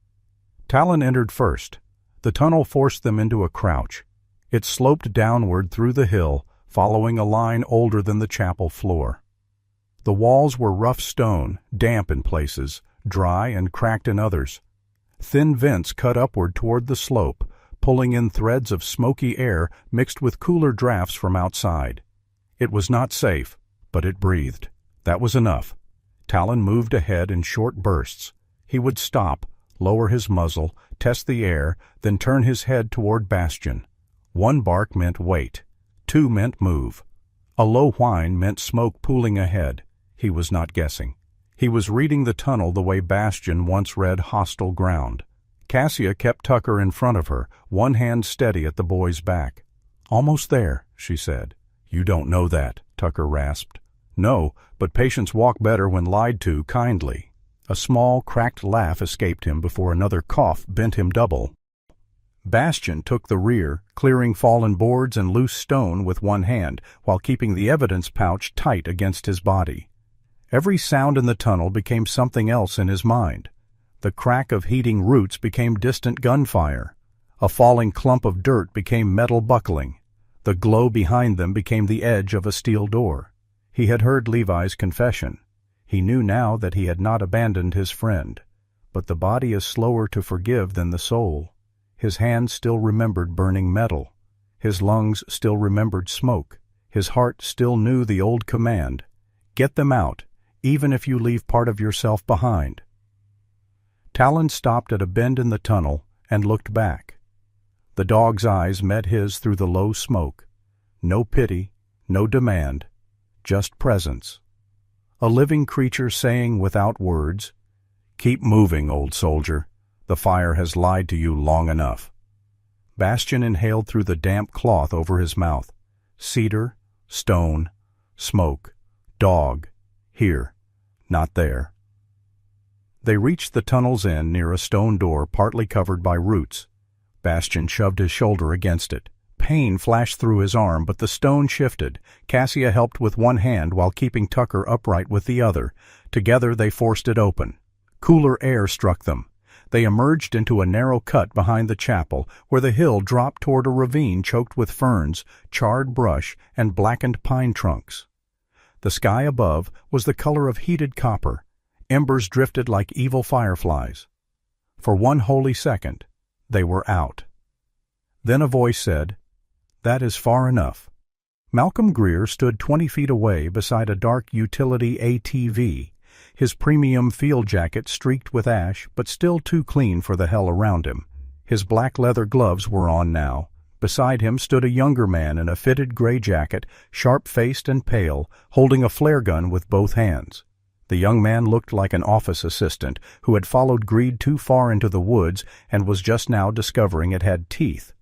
Talon entered first. The tunnel forced them into a crouch. It sloped downward through the hill, following a line older than the chapel floor. The walls were rough stone, damp in places, dry and cracked in others. Thin vents cut upward toward the slope, pulling in threads of smoky air mixed with cooler drafts from outside. It was not safe, but it breathed. That was enough. Talon moved ahead in short bursts. He would stop, lower his muzzle, test the air, then turn his head toward Bastian. One bark meant wait. Two meant move. A low whine meant smoke pooling ahead. He was not guessing. He was reading the tunnel the way Bastian once read hostile ground. Cassia kept Tucker in front of her, one hand steady at the boy's back. "Almost there," she said. "You don't know that," Tucker rasped. "No, but patients walk better when lied to kindly." A small, cracked laugh escaped him before another cough bent him double. Bastian took the rear, clearing fallen boards and loose stone with one hand, while keeping the evidence pouch tight against his body. Every sound in the tunnel became something else in his mind. The crack of heating roots became distant gunfire. A falling clump of dirt became metal buckling. The glow behind them became the edge of a steel door. He had heard Levi's confession. He knew now that he had not abandoned his friend. But the body is slower to forgive than the soul. His hands still remembered burning metal. His lungs still remembered smoke. His heart still knew the old command. Get them out, even if you leave part of yourself behind. Talon stopped at a bend in the tunnel and looked back. The dog's eyes met his through the low smoke. No pity, no demand, just presence. A living creature saying without words, "Keep moving, old soldier. The fire has lied to you long enough." Bastian inhaled through the damp cloth over his mouth. Cedar, stone, smoke, dog, here, not there. They reached the tunnel's end near a stone door partly covered by roots. Bastian shoved his shoulder against it. Pain flashed through his arm, but the stone shifted. Cassia helped with one hand while keeping Tucker upright with the other. Together they forced it open. Cooler air struck them. They emerged into a narrow cut behind the chapel, where the hill dropped toward a ravine choked with ferns, charred brush, and blackened pine trunks. The sky above was the color of heated copper. Embers drifted like evil fireflies. For one holy second, they were out. Then a voice said, "That is far enough." Malcolm Greer stood 20 feet away beside a dark utility ATV, his premium field jacket streaked with ash but still too clean for the hell around him. His black leather gloves were on now. Beside him stood a younger man in a fitted gray jacket, sharp-faced and pale, holding a flare gun with both hands. The young man looked like an office assistant who had followed greed too far into the woods and was just now discovering it had teeth.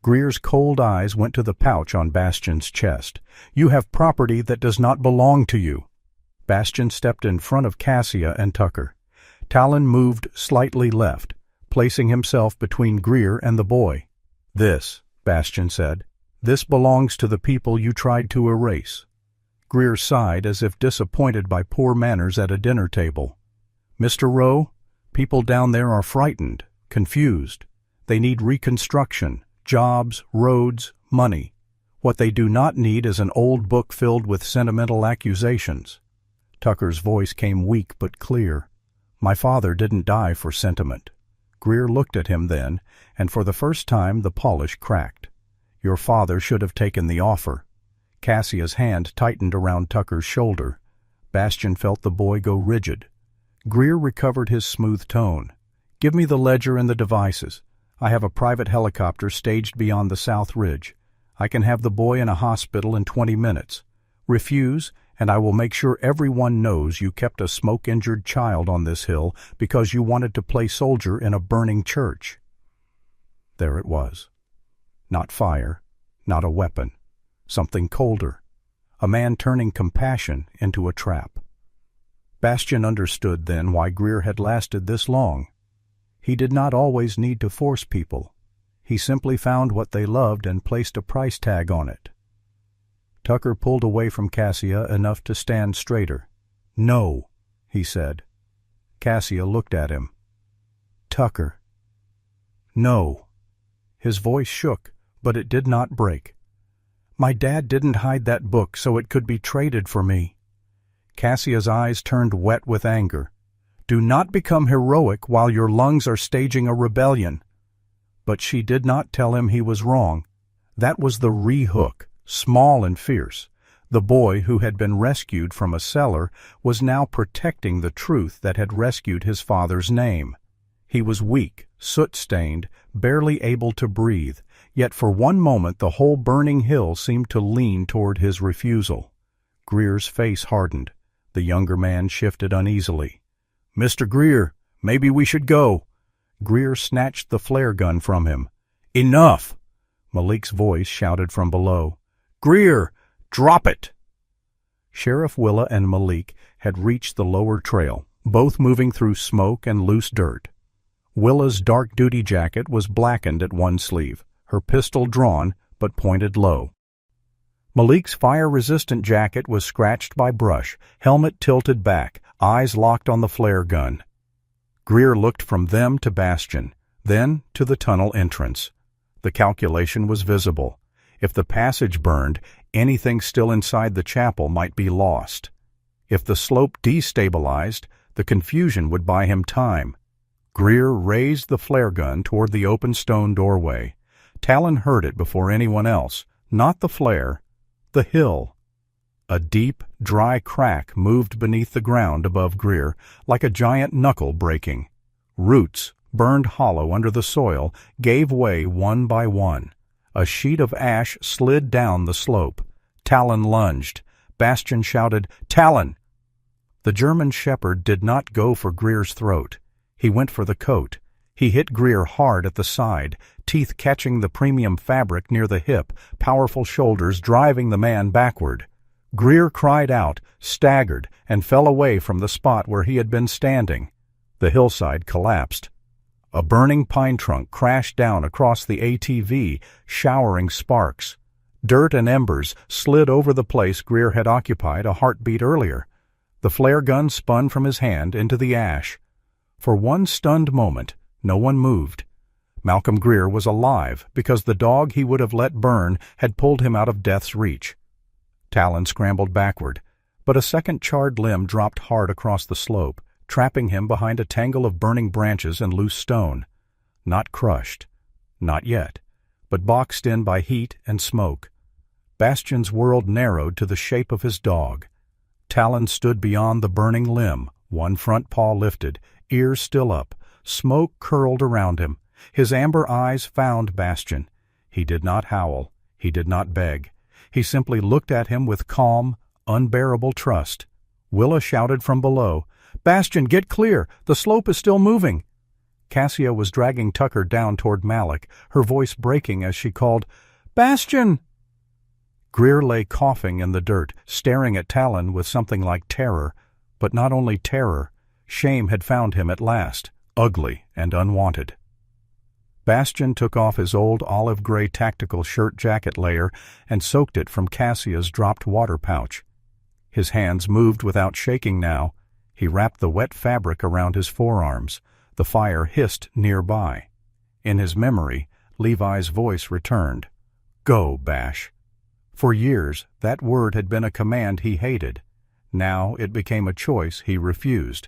Greer's cold eyes went to the pouch on Bastian's chest. "You have property that does not belong to you." Bastian stepped in front of Cassia and Tucker. Talon moved slightly left, placing himself between Greer and the boy. "This," Bastian said, "this belongs to the people you tried to erase." Greer sighed as if disappointed by poor manners at a dinner table. "Mr. Rowe, People down there are frightened, confused. They need reconstruction, jobs, roads, money. What they do not need is an old book filled with sentimental accusations." Tucker's voice came weak but clear. "My father didn't die for sentiment." Greer looked at him then, and for the first time the polish cracked. "Your father should have taken the offer." Cassia's hand tightened around Tucker's shoulder. Bastian felt the boy go rigid. Greer recovered his smooth tone. "Give me the ledger and the devices. I have a private helicopter staged beyond the South Ridge. I can have the boy in a hospital in 20 minutes. Refuse, and I will make sure everyone knows you kept a smoke-injured child on this hill because you wanted to play soldier in a burning church." There it was. Not fire, not a weapon. Something colder. A man turning compassion into a trap. Bastian understood then why Greer had lasted this long. He did not always need to force people. He simply found what they loved and placed a price tag on it. Tucker pulled away from Cassia enough to stand straighter. "No," he said. Cassia looked at him. "Tucker." "No." His voice shook, but it did not break. "My dad didn't hide that book so it could be traded for me." Cassia's eyes turned wet with anger. "Do not become heroic while your lungs are staging a rebellion." But she did not tell him he was wrong. That was the re-hook, small and fierce. The boy who had been rescued from a cellar was now protecting the truth that had rescued his father's name. He was weak, soot-stained, barely able to breathe, yet for one moment the whole burning hill seemed to lean toward his refusal. Greer's face hardened. The younger man shifted uneasily. "Mr. Greer, maybe we should go." Greer snatched the flare gun from him. "Enough!" Malik's voice shouted from below. "Greer, drop it!" Sheriff Willa and Malik had reached the lower trail, both moving through smoke and loose dirt. Willa's dark duty jacket was blackened at one sleeve, her pistol drawn but pointed low. Malik's fire-resistant jacket was scratched by brush, helmet tilted back, eyes locked on the flare gun. Greer looked from them to Bastian, then to the tunnel entrance. The calculation was visible. If the passage burned, anything still inside the chapel might be lost. If the slope destabilized, the confusion would buy him time. Greer raised the flare gun toward the open stone doorway. Talon heard it before anyone else, not the flare, the hill. A deep, dry crack moved beneath the ground above Greer, like a giant knuckle breaking. Roots, burned hollow under the soil, gave way one by one. A sheet of ash slid down the slope. Talon lunged. Bastian shouted, "Talon!" The German shepherd did not go for Greer's throat. He went for the coat. He hit Greer hard at the side, teeth catching the premium fabric near the hip, powerful shoulders driving the man backward. Greer cried out, staggered, and fell away from the spot where he had been standing. The hillside collapsed. A burning pine trunk crashed down across the ATV, showering sparks. Dirt and embers slid over the place Greer had occupied a heartbeat earlier. The flare gun spun from his hand into the ash. For one stunned moment, no one moved. Malcolm Greer was alive because the dog he would have let burn had pulled him out of death's reach. Talon scrambled backward, but a second charred limb dropped hard across the slope, trapping him behind a tangle of burning branches and loose stone. Not crushed. Not yet, but boxed in by heat and smoke. Bastian's world narrowed to the shape of his dog. Talon stood beyond the burning limb, one front paw lifted, ears still up. Smoke curled around him. His amber eyes found Bastian. He did not howl. He did not beg. He simply looked at him with calm, unbearable trust. Willa shouted from below, "Bastian, get clear! The slope is still moving!" Cassia was dragging Tucker down toward Malik, her voice breaking as she called, "Bastian!" Greer lay coughing in the dirt, staring at Talon with something like terror. But not only terror. Shame had found him at last, ugly and unwanted. Bastian took off his old olive-gray tactical shirt-jacket layer and soaked it from Cassia's dropped water pouch. His hands moved without shaking now. He wrapped the wet fabric around his forearms. The fire hissed nearby. In his memory, Levi's voice returned. "Go, Bash." For years, that word had been a command he hated. Now it became a choice he refused.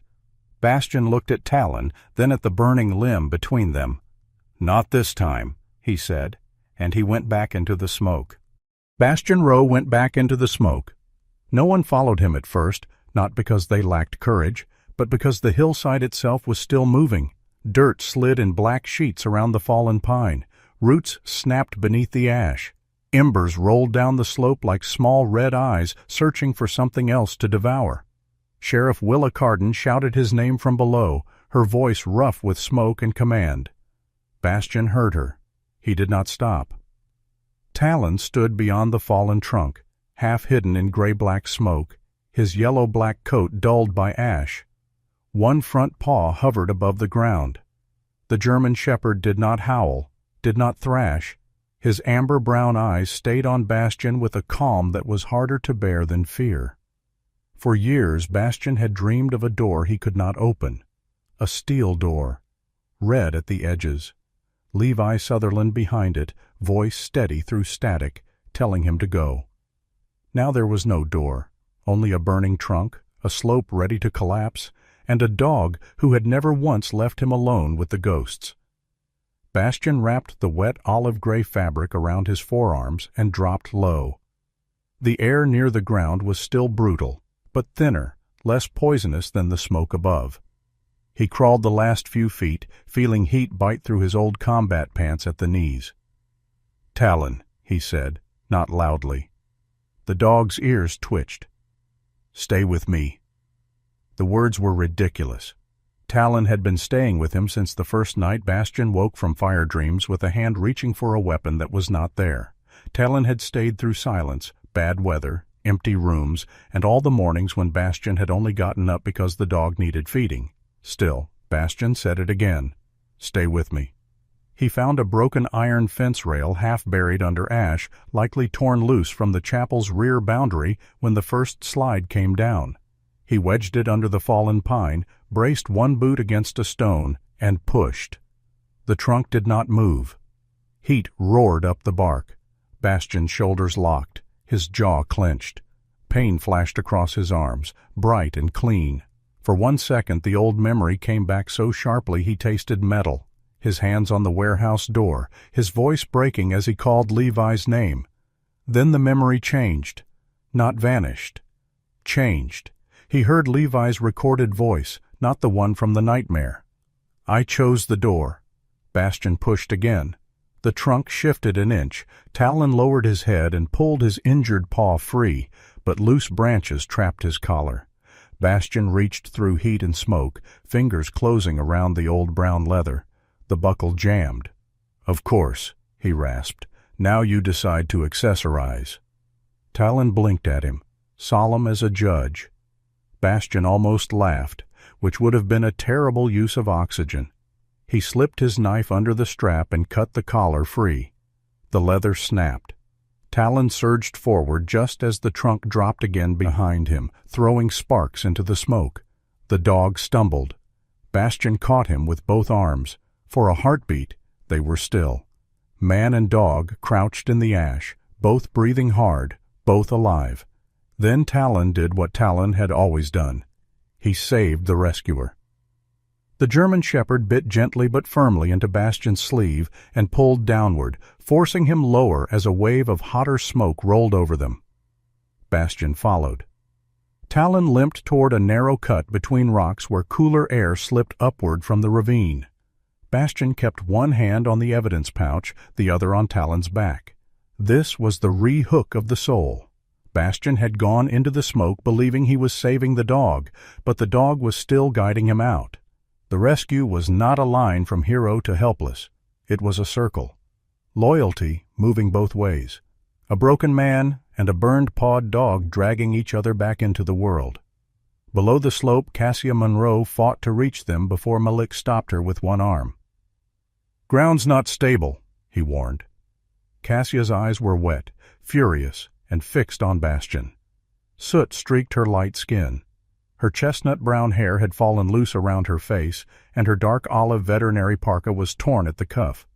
Bastian looked at Talon, then at the burning limb between them. "Not this time," he said, and he went back into the smoke. Bastian Rowe went back into the smoke. No one followed him at first, not because they lacked courage, but because the hillside itself was still moving. Dirt slid in black sheets around the fallen pine. Roots snapped beneath the ash. Embers rolled down the slope like small red eyes searching for something else to devour. Sheriff Willa Carden shouted his name from below, her voice rough with smoke and command. Bastian heard her. He did not stop. Talon stood beyond the fallen trunk, half hidden in gray-black smoke, his yellow-black coat dulled by ash. One front paw hovered above the ground. The German shepherd did not howl, did not thrash. His amber-brown eyes stayed on Bastian with a calm that was harder to bear than fear. For years Bastian had dreamed of a door he could not open. A steel door, red at the edges. Levi Sutherland behind it, voice steady through static, telling him to go. Now there was no door, only a burning trunk, a slope ready to collapse, and a dog who had never once left him alone with the ghosts. Bastian wrapped the wet olive-gray fabric around his forearms and dropped low. The air near the ground was still brutal, but thinner, less poisonous than the smoke above. He crawled the last few feet, feeling heat bite through his old combat pants at the knees. "Talon," he said, not loudly. The dog's ears twitched. "Stay with me." The words were ridiculous. Talon had been staying with him since the first night Bastian woke from fire dreams with a hand reaching for a weapon that was not there. Talon had stayed through silence, bad weather, empty rooms, and all the mornings when Bastian had only gotten up because the dog needed feeding. Still, Bastian said it again. "Stay with me." He found a broken iron fence rail half buried under ash, likely torn loose from the chapel's rear boundary when the first slide came down. He wedged it under the fallen pine, braced one boot against a stone, and pushed. The trunk did not move. Heat roared up the bark. Bastian's shoulders locked, his jaw clenched. Pain flashed across his arms, bright and clean. For 1 second the old memory came back so sharply he tasted metal. His hands on the warehouse door, his voice breaking as he called Levi's name. Then the memory changed. Not vanished. Changed. He heard Levi's recorded voice, not the one from the nightmare. "I chose the door." Bastian pushed again. The trunk shifted an inch. Talon lowered his head and pulled his injured paw free, but loose branches trapped his collar. Bastian reached through heat and smoke, fingers closing around the old brown leather. The buckle jammed. "Of course," he rasped. "Now you decide to accessorize." Talon blinked at him, solemn as a judge. Bastian almost laughed, which would have been a terrible use of oxygen. He slipped his knife under the strap and cut the collar free. The leather snapped. Talon surged forward just as the trunk dropped again behind him, throwing sparks into the smoke. The dog stumbled. Bastian caught him with both arms. For a heartbeat, they were still. Man and dog crouched in the ash, both breathing hard, both alive. Then Talon did what Talon had always done. He saved the rescuer. The German shepherd bit gently but firmly into Bastian's sleeve and pulled downward, forcing him lower as a wave of hotter smoke rolled over them. Bastian followed. Talon limped toward a narrow cut between rocks where cooler air slipped upward from the ravine. Bastian kept one hand on the evidence pouch, the other on Talon's back. This was the re-hook of the soul. Bastian had gone into the smoke believing he was saving the dog, but the dog was still guiding him out. The rescue was not a line from hero to helpless. It was a circle. Loyalty moving both ways. A broken man and a burned-pawed dog dragging each other back into the world. Below the slope, Cassia Monroe fought to reach them before Malik stopped her with one arm. "Ground's not stable," he warned. Cassia's eyes were wet, furious, and fixed on Bastian. Soot streaked her light skin. Her chestnut-brown hair had fallen loose around her face, and her dark olive veterinary parka was torn at the cuff.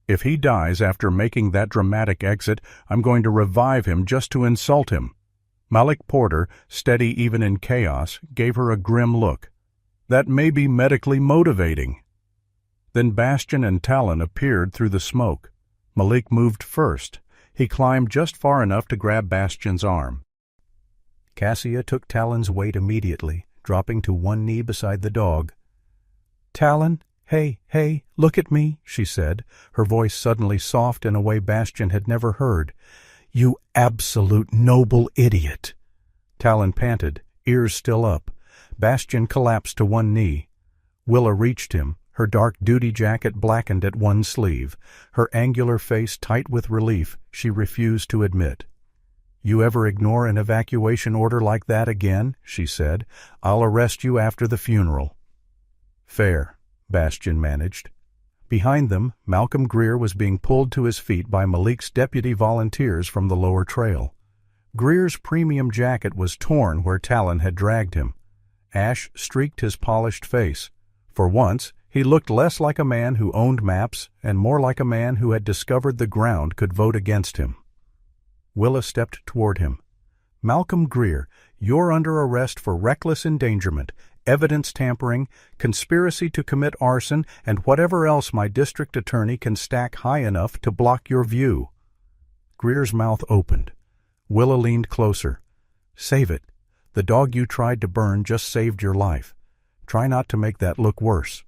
"If he dies after making that dramatic exit, I'm going to revive him just to insult him." Malik Porter, steady even in chaos, gave her a grim look. "That may be medically motivating." Then Bastion and Talon appeared through the smoke. Malik moved first. He climbed just far enough to grab Bastion's arm. Cassia took Talon's weight immediately, dropping to one knee beside the dog. "Talon, hey, look at me," she said, her voice suddenly soft in a way Bastion had never heard. "You absolute noble idiot." Talon panted, ears still up. Bastion collapsed to one knee. Willa reached him, her dark duty jacket blackened at one sleeve, her angular face tight with relief she refused to admit. "You ever ignore an evacuation order like that again," she said, "I'll arrest you after the funeral." "Fair," Bastion managed. Behind them, Malcolm Greer was being pulled to his feet by Malik's deputy volunteers from the lower trail. Greer's premium jacket was torn where Talon had dragged him. Ash streaked his polished face. For once, he looked less like a man who owned maps and more like a man who had discovered the ground could vote against him. Willa stepped toward him. "Malcolm Greer, you're under arrest for reckless endangerment, evidence tampering, conspiracy to commit arson, and whatever else my district attorney can stack high enough to block your view." Greer's mouth opened. Willa leaned closer. "Save it. The dog you tried to burn just saved your life. Try not to make that look worse."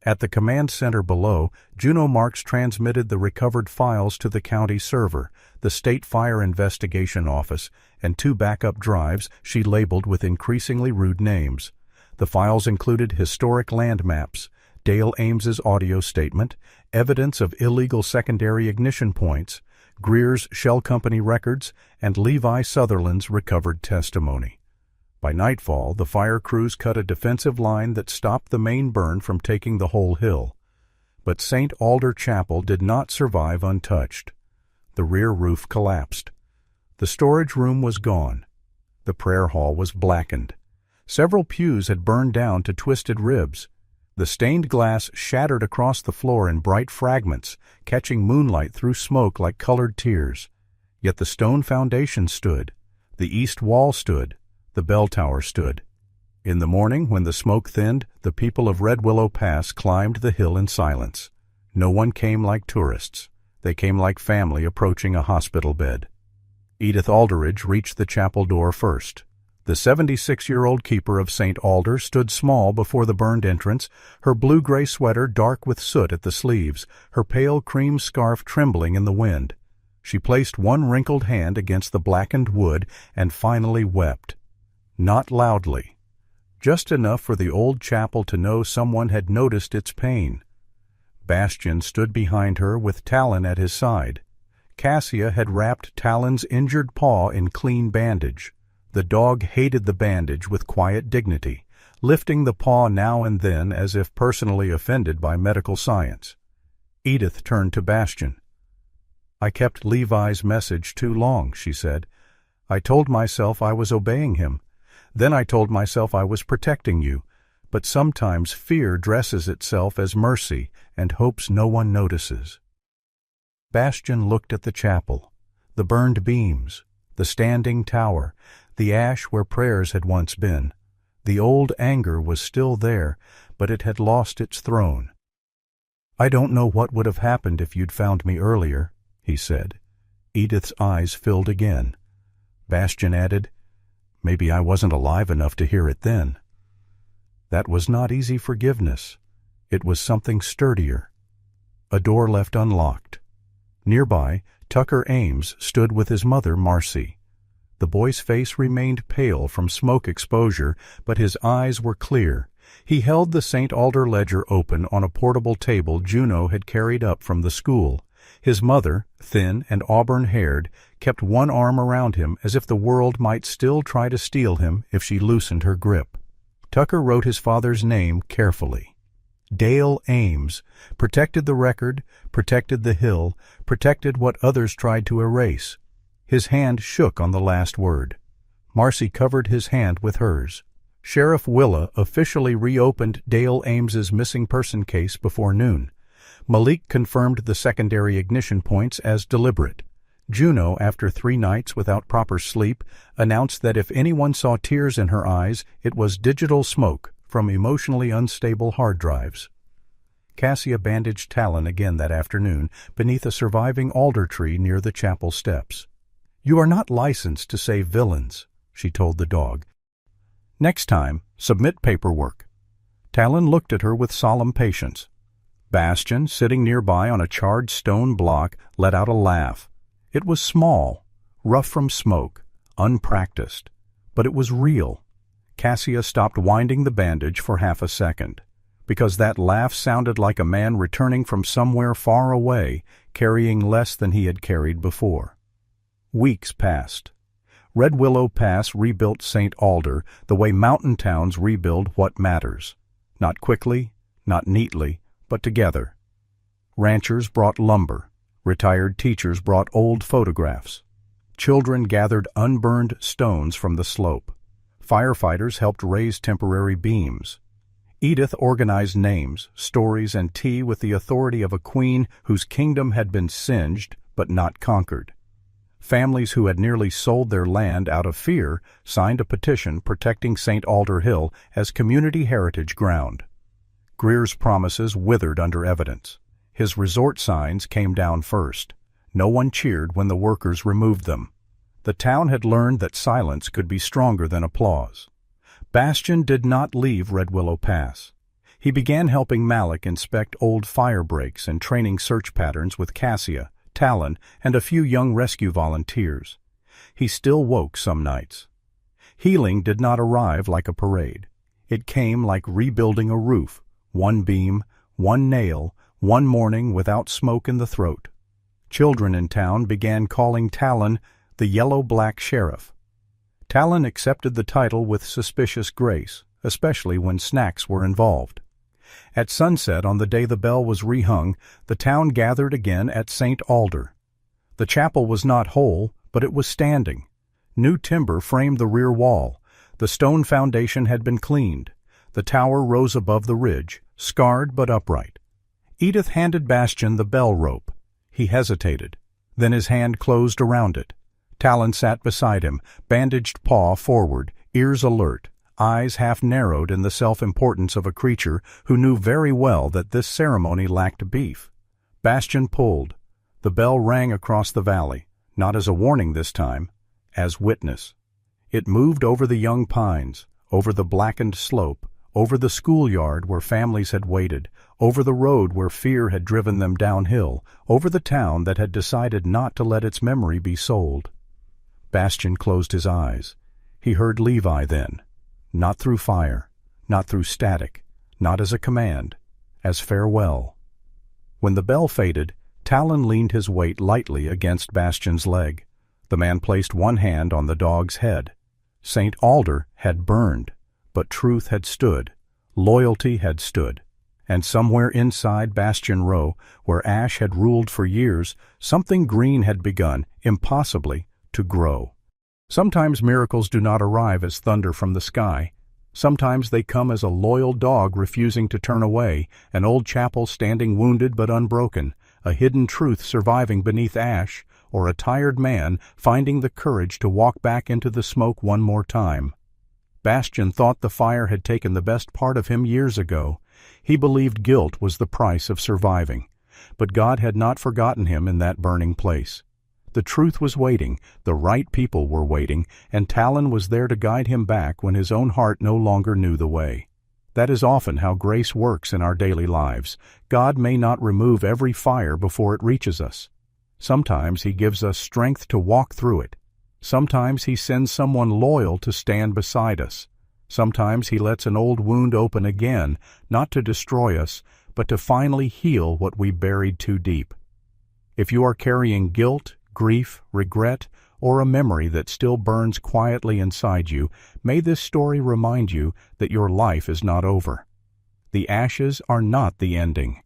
At the command center below, Juno Marks transmitted the recovered files to the county server, the State Fire Investigation Office, and 2 backup drives she labeled with increasingly rude names. The files included historic land maps, Dale Ames's audio statement, evidence of illegal secondary ignition points, Greer's Shell Company records, and Levi Sutherland's recovered testimony. By nightfall, the fire crews cut a defensive line that stopped the main burn from taking the whole hill. But St. Alder Chapel did not survive untouched. The rear roof collapsed. The storage room was gone. The prayer hall was blackened. Several pews had burned down to twisted ribs. The stained glass shattered across the floor in bright fragments, catching moonlight through smoke like colored tears. Yet the stone foundation stood. The east wall stood. The bell tower stood. In the morning, when the smoke thinned, the people of Red Willow Pass climbed the hill in silence. No one came like tourists. They came like family approaching a hospital bed. Edith Aldridge reached the chapel door first. The 76-year-old keeper of St. Alder stood small before the burned entrance, her blue-gray sweater dark with soot at the sleeves, her pale cream scarf trembling in the wind. She placed one wrinkled hand against the blackened wood and finally wept. Not loudly. Just enough for the old chapel to know someone had noticed its pain. Bastion stood behind her with Talon at his side. Cassia had wrapped Talon's injured paw in clean bandage. The dog hated the bandage with quiet dignity, lifting the paw now and then as if personally offended by medical science. Edith turned to Bastion. "I kept Levi's message too long," she said. "I told myself I was obeying him. Then I told myself I was protecting you, but sometimes fear dresses itself as mercy and hopes no one notices." Bastion looked at the chapel, the burned beams, the standing tower, the ash where prayers had once been. The old anger was still there, but it had lost its throne. "I don't know what would have happened if you'd found me earlier," he said. Edith's eyes filled again. Bastion added, "Maybe I wasn't alive enough to hear it then." That was not easy forgiveness. It was something sturdier. A door left unlocked. Nearby, Tucker Ames stood with his mother, Marcy. The boy's face remained pale from smoke exposure, but his eyes were clear. He held the St. Alder ledger open on a portable table Juno had carried up from the school. His mother, thin and auburn-haired, kept one arm around him as if the world might still try to steal him if she loosened her grip. Tucker wrote his father's name carefully. Dale Ames protected the record, protected the hill, protected what others tried to erase. His hand shook on the last word. Marcy covered his hand with hers. Sheriff Willa officially reopened Dale Ames's missing person case before noon. Malik confirmed the secondary ignition points as deliberate. Juno, after 3 nights without proper sleep, announced that if anyone saw tears in her eyes, it was digital smoke from emotionally unstable hard drives. Cassia bandaged Talon again that afternoon beneath a surviving alder tree near the chapel steps. "You are not licensed to save villains," she told the dog. "Next time, submit paperwork." Talon looked at her with solemn patience. Bastion, sitting nearby on a charred stone block, let out a laugh. It was small, rough from smoke, unpracticed, but it was real. Cassia stopped winding the bandage for half a second, because that laugh sounded like a man returning from somewhere far away, carrying less than he had carried before. Weeks passed. Red Willow Pass rebuilt St. Alder the way mountain towns rebuild what matters. Not quickly, not neatly, but together. Ranchers brought lumber. Retired teachers brought old photographs. Children gathered unburned stones from the slope. Firefighters helped raise temporary beams. Edith organized names, stories, and tea with the authority of a queen whose kingdom had been singed but not conquered. Families who had nearly sold their land out of fear signed a petition protecting St. Alder Hill as community heritage ground. Greer's promises withered under evidence. His resort signs came down first. No one cheered when the workers removed them. The town had learned that silence could be stronger than applause. Bastion did not leave Red Willow Pass. He began helping Malik inspect old fire breaks and training search patterns with Cassia, Talon, and a few young rescue volunteers. He still woke some nights. Healing did not arrive like a parade. It came like rebuilding a roof, one beam, one nail, one morning without smoke in the throat. Children in town began calling Talon the Yellow-Black Sheriff. Talon accepted the title with suspicious grace, especially when snacks were involved. At sunset on the day the bell was rehung, the town gathered again at St. Alder. The chapel was not whole, but it was standing. New timber framed the rear wall. The stone foundation had been cleaned. The tower rose above the ridge, scarred but upright. Edith handed Bastion the bell rope. He hesitated. Then his hand closed around it. Talon sat beside him, bandaged paw forward, ears alert, eyes half-narrowed in the self-importance of a creature who knew very well that this ceremony lacked beef. Bastion pulled. The bell rang across the valley, not as a warning this time, as witness. It moved over the young pines, over the blackened slope, over the schoolyard where families had waited, over the road where fear had driven them downhill, over the town that had decided not to let its memory be sold. Bastion closed his eyes. He heard Levi then, not through fire, not through static, not as a command, as farewell. When the bell faded, Talon leaned his weight lightly against Bastion's leg. The man placed one hand on the dog's head. St. Alder had burned, but truth had stood, loyalty had stood, and somewhere inside Bastion Row, where ash had ruled for years, something green had begun, impossibly, to grow. Sometimes miracles do not arrive as thunder from the sky. Sometimes they come as a loyal dog refusing to turn away, an old chapel standing wounded but unbroken, a hidden truth surviving beneath ash, or a tired man finding the courage to walk back into the smoke one more time. Bastion thought the fire had taken the best part of him years ago. He believed guilt was the price of surviving. But God had not forgotten him in that burning place. The truth was waiting, the right people were waiting, and Talon was there to guide him back when his own heart no longer knew the way. That is often how grace works in our daily lives. God may not remove every fire before it reaches us. Sometimes He gives us strength to walk through it. Sometimes He sends someone loyal to stand beside us. Sometimes He lets an old wound open again, not to destroy us, but to finally heal what we buried too deep. If you are carrying guilt, grief, regret, or a memory that still burns quietly inside you, may this story remind you that your life is not over. The ashes are not the ending.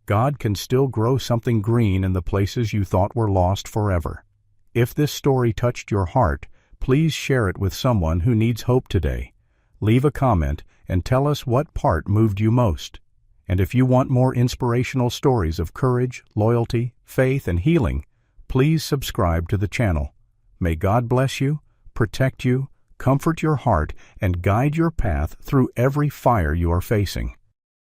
God can still grow something green in the places you thought were lost forever. If this story touched your heart, please share it with someone who needs hope today. Leave a comment and tell us what part moved you most. And if you want more inspirational stories of courage, loyalty, faith, and healing, please subscribe to the channel. May God bless you, protect you, comfort your heart, and guide your path through every fire you are facing.